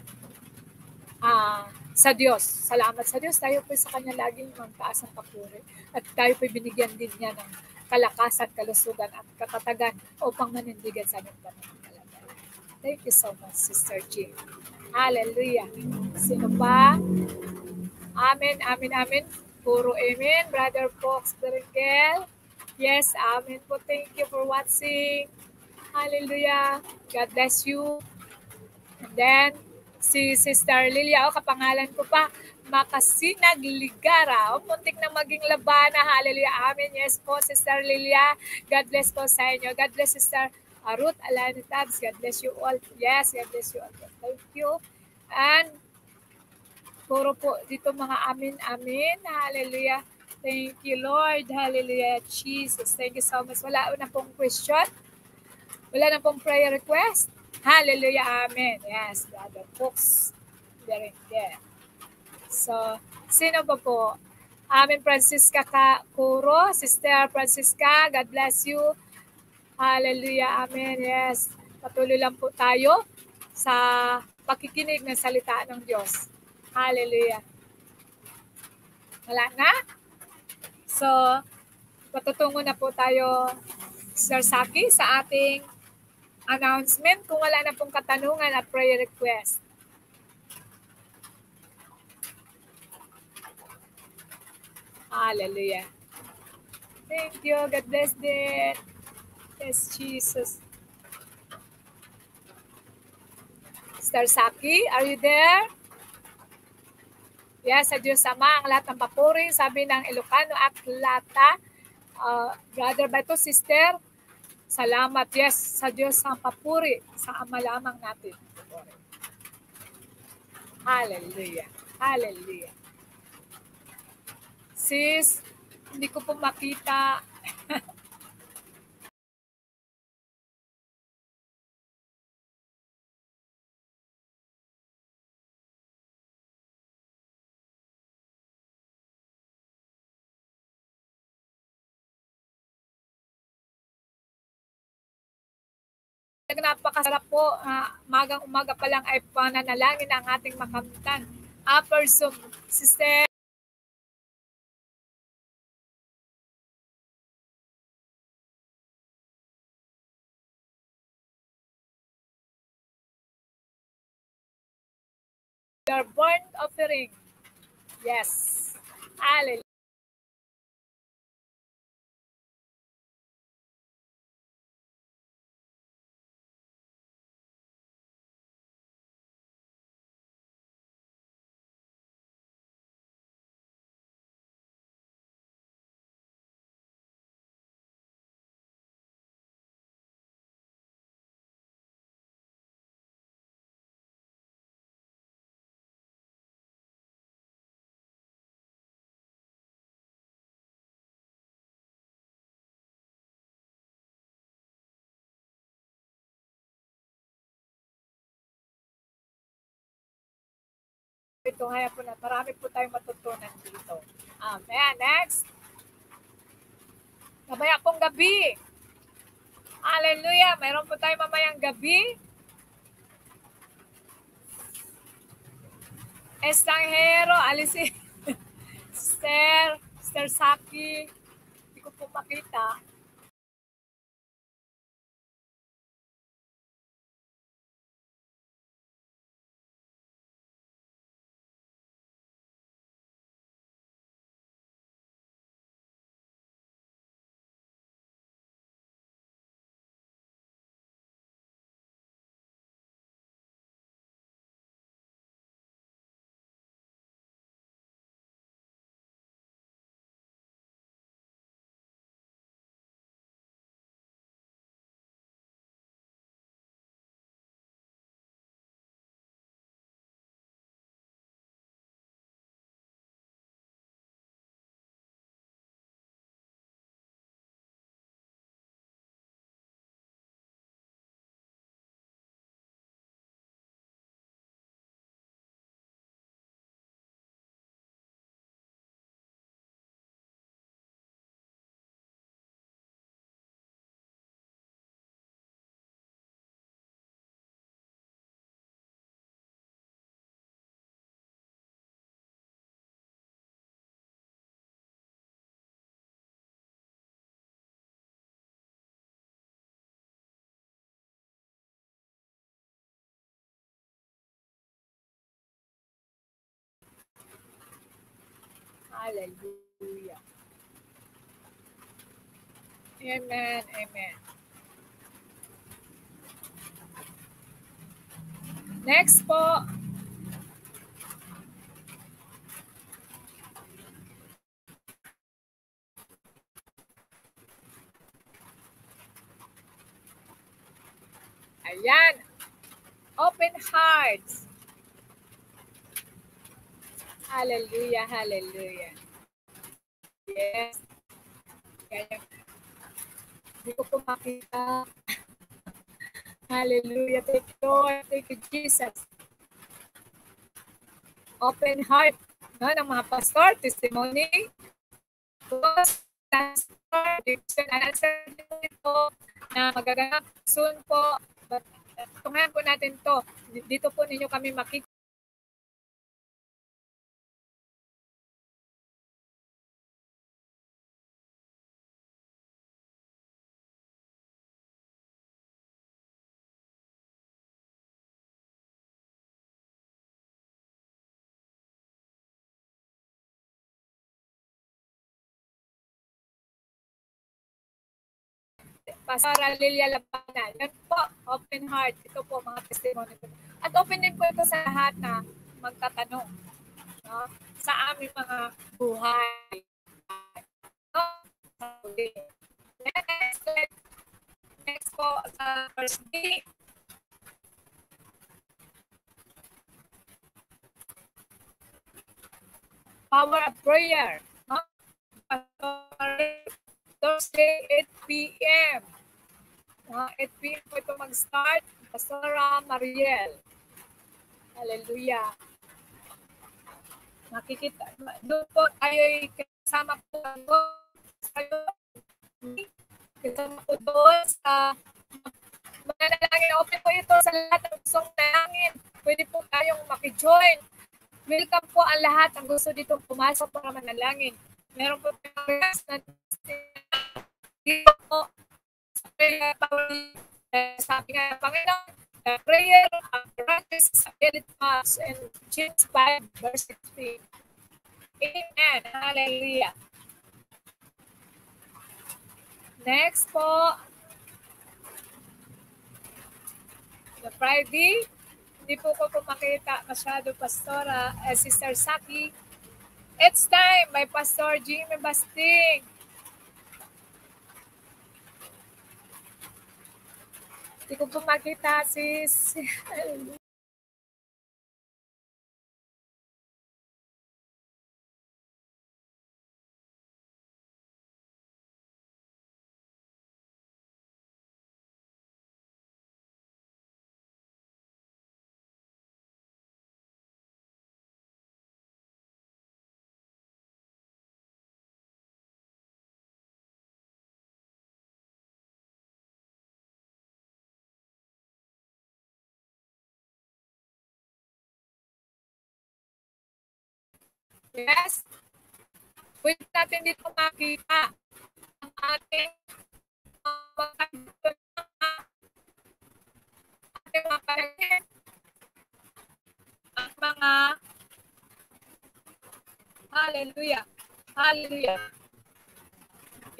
Speaker 3: sa Diyos. Salamat sa Diyos. Tayo po sa Kanya laging magtaas ng papuri. At tayo po binigyan din niya ng kalakasan, kalusugan at katatagan upang manindigan sa aming pananampalataya. Thank you so much, Sister Jane. Hallelujah. Sino pa? Amen, amen, amen. Puro amen. Brother Fox Berenkel. Yes, amen po. Thank you for watching. Hallelujah. God bless you. And then, si Sister Lilia, kapangalan ko pa, Makasinag Ligara. Muntik na maging labana. Hallelujah. Amen. Yes po, Sister Lilia. God bless po sa inyo. God bless, Sister Ruth Alanitabs. God bless you all. Yes, God bless you all. Thank you. And puro po dito mga amin, amin. Hallelujah. Thank you, Lord. Hallelujah, Jesus. Thank you so much. Wala na pong question. Wala na pong prayer request. Hallelujah, amen. Yes, Brother Fox. Very good. So, sino ba po? Amin, Francisca Kuro. Sister Francisca, God bless you. Hallelujah, amen. Yes. Patuloy lang po tayo sa pakikinig ng salita ng Diyos. Hallelujah. Wala na? So, patutungo na po tayo, Sir Saki, sa ating announcement kung wala na pong katanungan at prayer request. Hallelujah. Thank you. God bless them. Yes, Jesus. Sir Saki, are you there? Yes, sa Diyos Ama, ang lahat ng papuri, sabi ng Ilocano at Lata. Brother ba ito, sister? Salamat, yes, sa Diyos ang papuri, sa Ama lamang natin. Hallelujah. Hallelujah. Sis, hindi ko po makita. Napakasarap po, magang umaga pa lang ay pananalangin ang ating makamtan. Person, Sister your burnt offering. Yes. Hallelujah. Ito nga po na marami po tayong matutunan dito. Amen. Next. Mamaya pong gabi. Hallelujah. Mayroon po tayong mamayang gabi. Estanghero, alisin. Sister Saki. Hindi ko po makita. Hallelujah. Amen. Amen. Next po. Ayan. Open hearts. Hallelujah. Hallelujah. Yes. Kaya, hindi ko po makita. Hallelujah. Thank you, Lord. Thank you, Jesus. Open heart. No, ng mga pastor, testimony. Answer ito na magaganap soon po. But, tungan po natin to. Dito po ninyo kami makikita. Pastora Lilia Labana. Yan po, open heart. Ito po, mga testimony po. At open din po ito sa lahat na magtatanong, no? Sa aming mga buhay. No? Next po, sa first day. Power of prayer. No? Thursday, 8 p.m. 8 p.m. po ito mag-start. Pastora Mariel. Hallelujah. Makikita. Doon po tayo kasama po. Kasama po doon sa mananalangin. Open po ito sa lahat ng gustong nalangin. Pwede po tayong makijoin. Welcome po ang lahat ang gusto ditong pumasok para manalangin. Meron po tayong dito po sa prayer power, sabi nga Panginoon, prayer practice ability pass and James 5 verse 16. Amen. Hallelujah. Next po, the Friday, hindi po ko makita masyado, Pastora, Sister Saki. It's time by Pastor Jimmy Basting. Hindi ko po makita, sis. Yes. Pwede natin dito makita ang ating ang mga hallelujah. Hallelujah.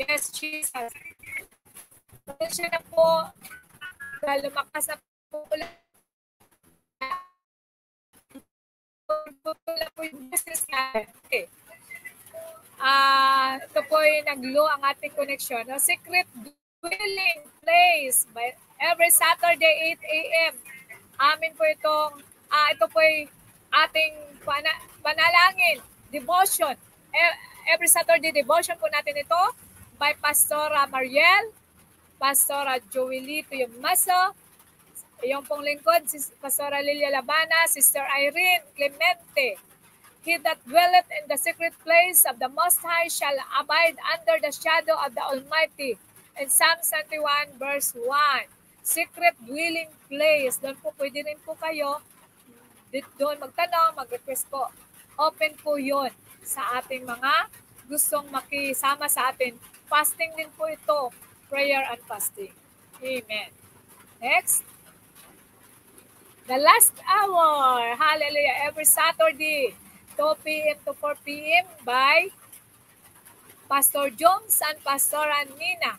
Speaker 3: Yes, Jesus. Pasensya na po dahil lumakas na po ulit. Po yung business natin. Okay. Ito po yung nag-low ang ating connection. No? Secret dwelling place by every Saturday 8 a.m. Amin po itong, ito po yung ating panalangin, devotion. Every Saturday devotion po natin ito by Pastora Mariel, Pastora Joelito yung Maso, yung pong lingkod, si Pastora Lilia Labana, Sister Irene Clemente. He that dwelleth in the secret place of the Most High shall abide under the shadow of the Almighty. In Psalm 71 verse 1. Secret dwelling place. Doon po pwede rin po kayo doon magtanong, mag-request po. Open po yun sa ating mga gustong makisama sa atin. Fasting din po ito. Prayer and fasting. Amen. Next. The last hour. Hallelujah. Every Saturday, 2 p.m. to 4 p.m. by Pastor Jones and Pastor Nina.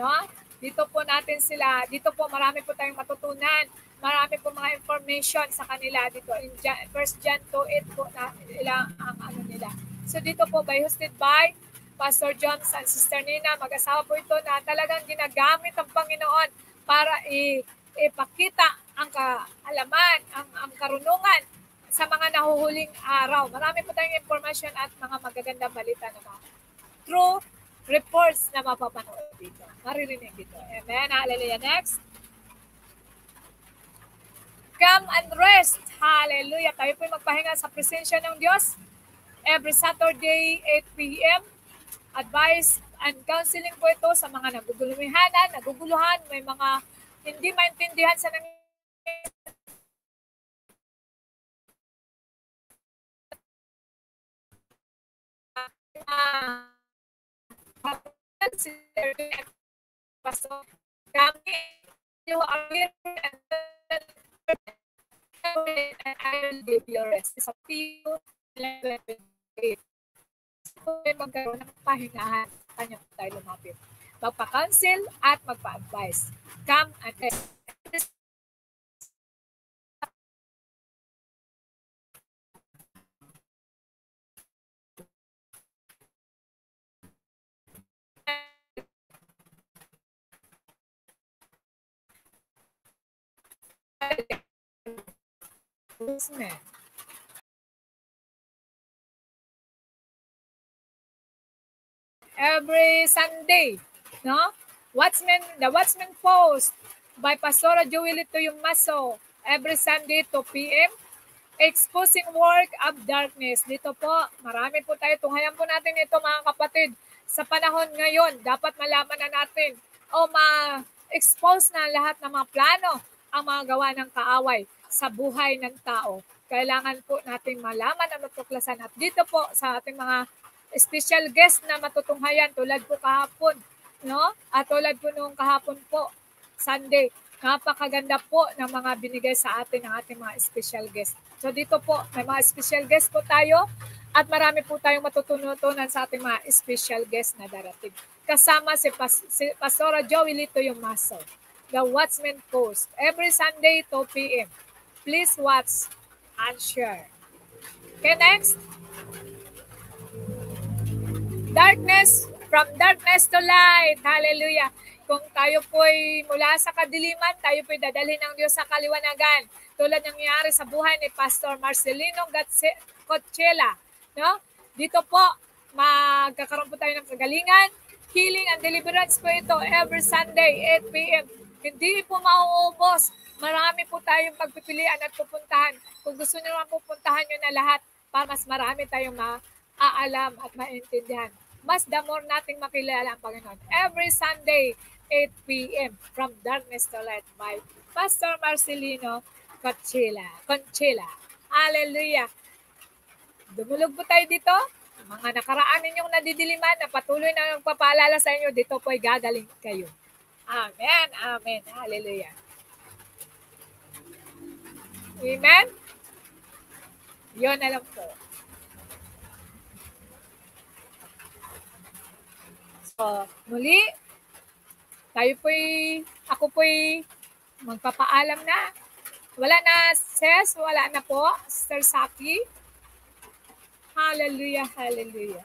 Speaker 3: No? Dito po natin sila, dito po marami po tayong matutunan. Marami po mga information sa kanila dito. In 1 John 2:8 po na ilang ang ano nila. So dito po hosted by Pastor Jones and Sister Nina. Mag-asawa po ito na talagang ginagamit ang Panginoon para ipakita ang kaalaman, ang karunungan sa mga nahuhuling araw. Marami po tayong information at mga magagandang balita naman. True reports na mapapanood dito. Maririnig dito. Amen. Hallelujah. Next. Come and rest. Hallelujah. Tayo po magpahinga sa presensya ng Diyos. Every Saturday, 8 p.m. Advice and counseling po ito sa mga naguguluhan, may mga hindi maintindihan sa Pastor, kami, you are here and I will give you rest. Sa Matthew 11:28. So, magkaroon ng pahingahan. Kanya po tayo lumapit. Magpa-counsel at magpa-advise. Come and every Sunday, no? The Watchman Post by Pastora Joelito yung Maso, every Sunday 2 p.m. Exposing work of darkness. Dito po, marami po tayo. Tunghayan po natin ito mga kapatid. Sa panahon ngayon, dapat malaman na natin o ma-expose na lahat ng mga plano ang mga gawa ng kaaway sa buhay ng tao. Kailangan po natin malaman at matuklasan. At dito po sa ating mga special guest na matutunghayan tulad po kahapon, no? At tulad po nung kahapon po, Sunday, napakaganda po ng mga binigay sa atin ng ating mga special guest. So dito po, may mga special guest po tayo at marami po tayong matutunan sa ating mga special guest na darating. Kasama si Pastora Joelito yung Maso, The Watchman Post, every Sunday 2 p.m. Please watch and share. Okay, next. Darkness, from darkness to light. Hallelujah. Kung tayo po'y mula sa kadiliman, tayo po'y dadalhin ng Diyos sa kaliwanagan. Tulad ng nangyari sa buhay ni Pastor Marcelino Coachella. No? Dito po, magkakaroon po tayo ng kagalingan. Healing and deliverance po ito every Sunday, 8 p.m. Hindi po mauubos. Marami po tayong pagpipilian at pupuntahan. Kung gusto nyo naman pupuntahan nyo na lahat para mas marami tayong maaalam at maintindihan. Mas the more nating makilala ang Panginoon. Every Sunday, 8 p.m. from darkness to light by Pastor Marcelino Conchela. Hallelujah. Dumulog po tayo dito. Mga nakaraan ninyong nadidiliman na patuloy na nagpapaalala sa inyo, dito po ay gagaling kayo. Amen. Amen. Hallelujah. Amen. Yun na lang po. So, muli, ako po'y magpapaalam na. Wala na, sis, wala na po, Sister Saki. Hallelujah, hallelujah.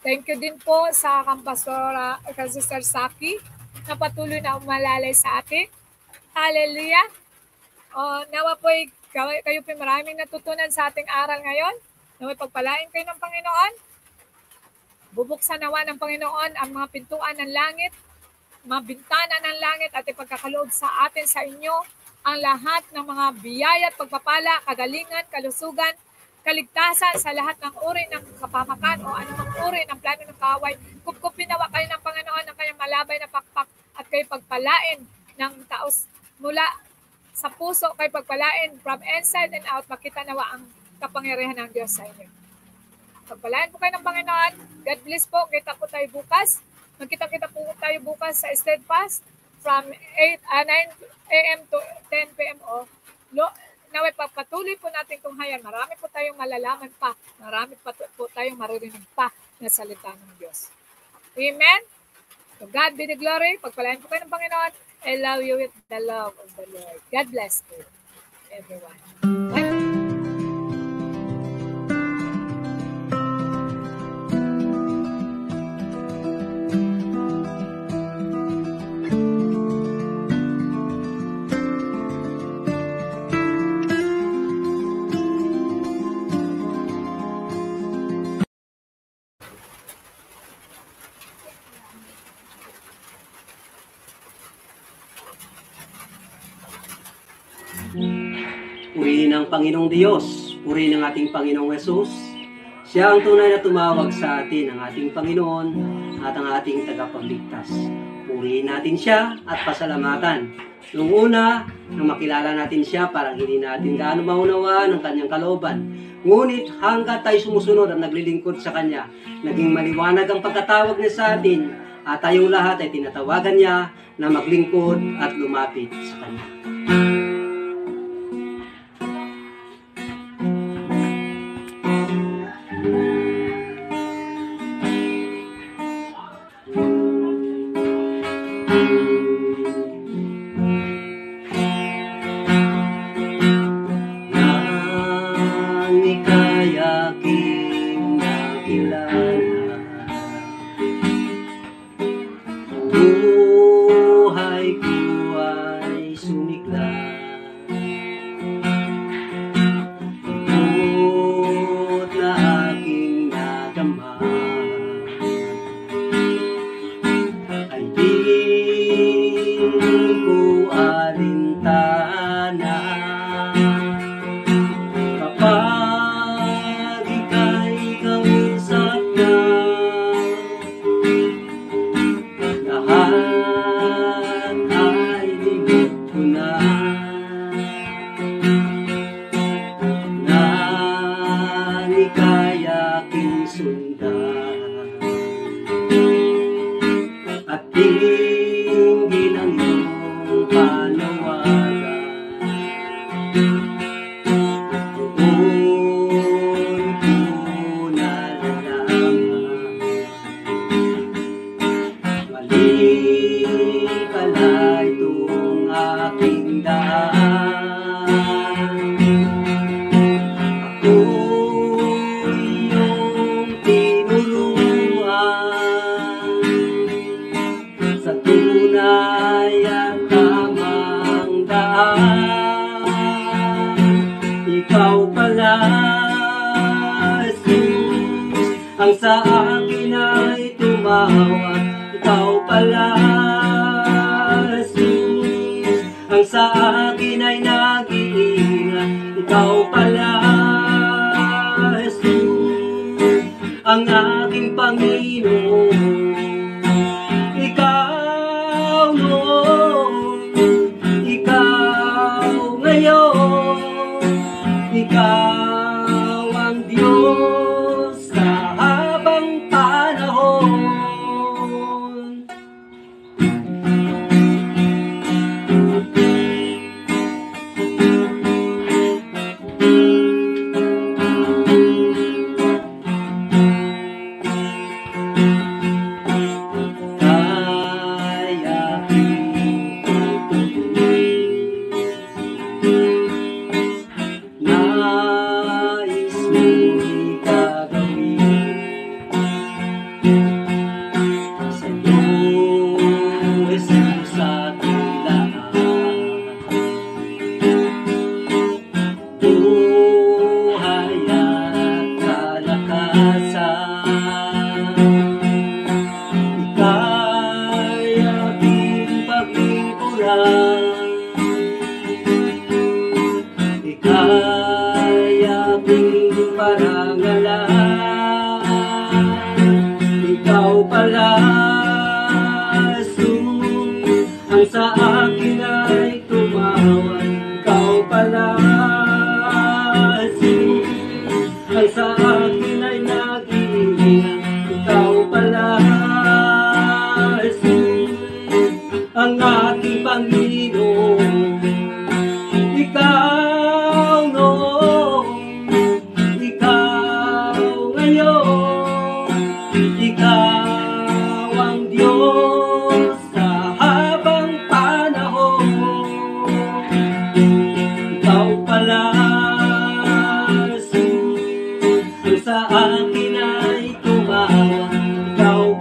Speaker 3: Thank you din po sa Kampastora, Sister Saki, na patuloy na umalalay sa atin. Hallelujah. Nawa po'y kayo po'y maraming natutunan sa ating aral ngayon. Nawa'y pagpalain kayo ng Panginoon. Bubuksan nawa ng Panginoon ang mga pintuan ng langit, mga bintana ng langit at ipagkakaloob sa atin, sa inyo, ang lahat ng mga biyaya at pagpapala, kagalingan, kalusugan, kaligtasan sa lahat ng uri ng kapamakan o anumang uri ng plano ng kaaway. Kupkupin nawa kayo ng Panginoon ng kanyang malabay na pakpak at kayo pagpalain ng taos mula sa puso, kayo pagpalain from inside and out. Makita nawa ang kapangyarihan ng Diyos sa inyo. Pagpalain po kayo ng Panginoon. God bless po. Kita po tayo bukas. Magkita-kita po tayo bukas sa Steadfast from 9 a.m. to 10 p.m. o naway pagpatuloy po natin tunghayan. Marami po tayong malalaman pa. Marami po tayong maririnig pa na salita ng Diyos. Amen? To God be the glory. Pagpalain po kayo ng Panginoon. I love you with the love of the Lord. God bless you, everyone.
Speaker 1: Purihin ang Panginoong Diyos, purihin ang ating Panginoong Yesus. Siya ang tunay na tumawag sa atin, ang ating Panginoon at ang ating tagapagligtas. Purihin natin siya at pasalamatan. Noong una, nang makilala natin siya, parang hindi natin gaano maunawaan ang kanyang kalooban. Ngunit hanggat tayo sumusunod at naglilingkod sa kanya, naging maliwanag ang pagkatawag niya sa atin at tayong lahat ay tinatawagan niya na maglingkod at lumapit sa kanya. Ang sa akin ay tumawag, ikaw pala, Jesus. Ang sa akin ay nag-iingat, ikaw pala, Jesus. Ang aking Panginoon, ikaw noon, ikaw ngayon, ikaw ang Diyos sa habang panahon. Ang aking Panginoon, ikaw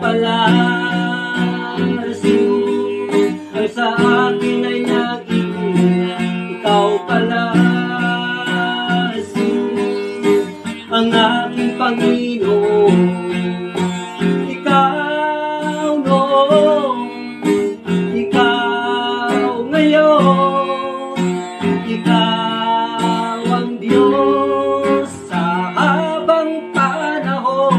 Speaker 1: pala, Jesus, ang sa akin ay nag-iingat. Ikaw pala, Jesus, ang aking Panginoon. Ikaw noon, ikaw ngayon, ikaw ang Diyos sa habang panahon.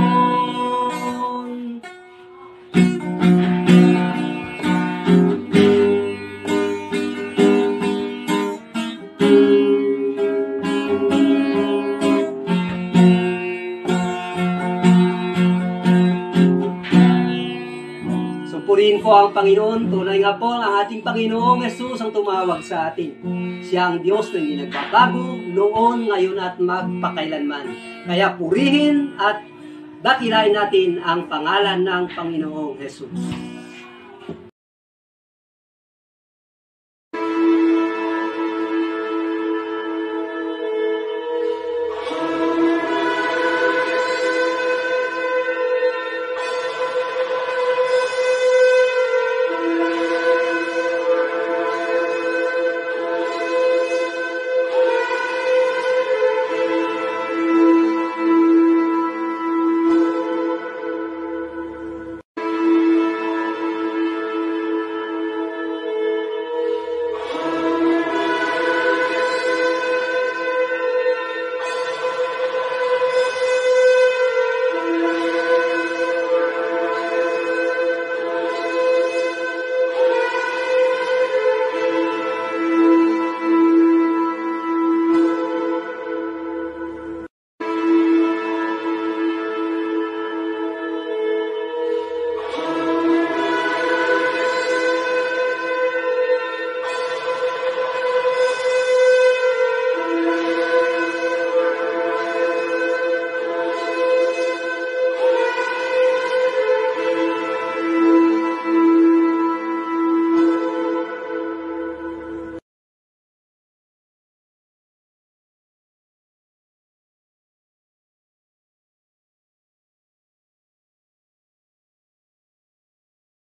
Speaker 1: Purihin po ang Panginoon. Tunay nga po ang ating Panginoong Jesus ang tumawag sa atin. Siya ang Diyos na hindi nagbabago noon, ngayon at magpakailanman. Kaya purihin at dakilain natin ang pangalan ng Panginoong Jesus.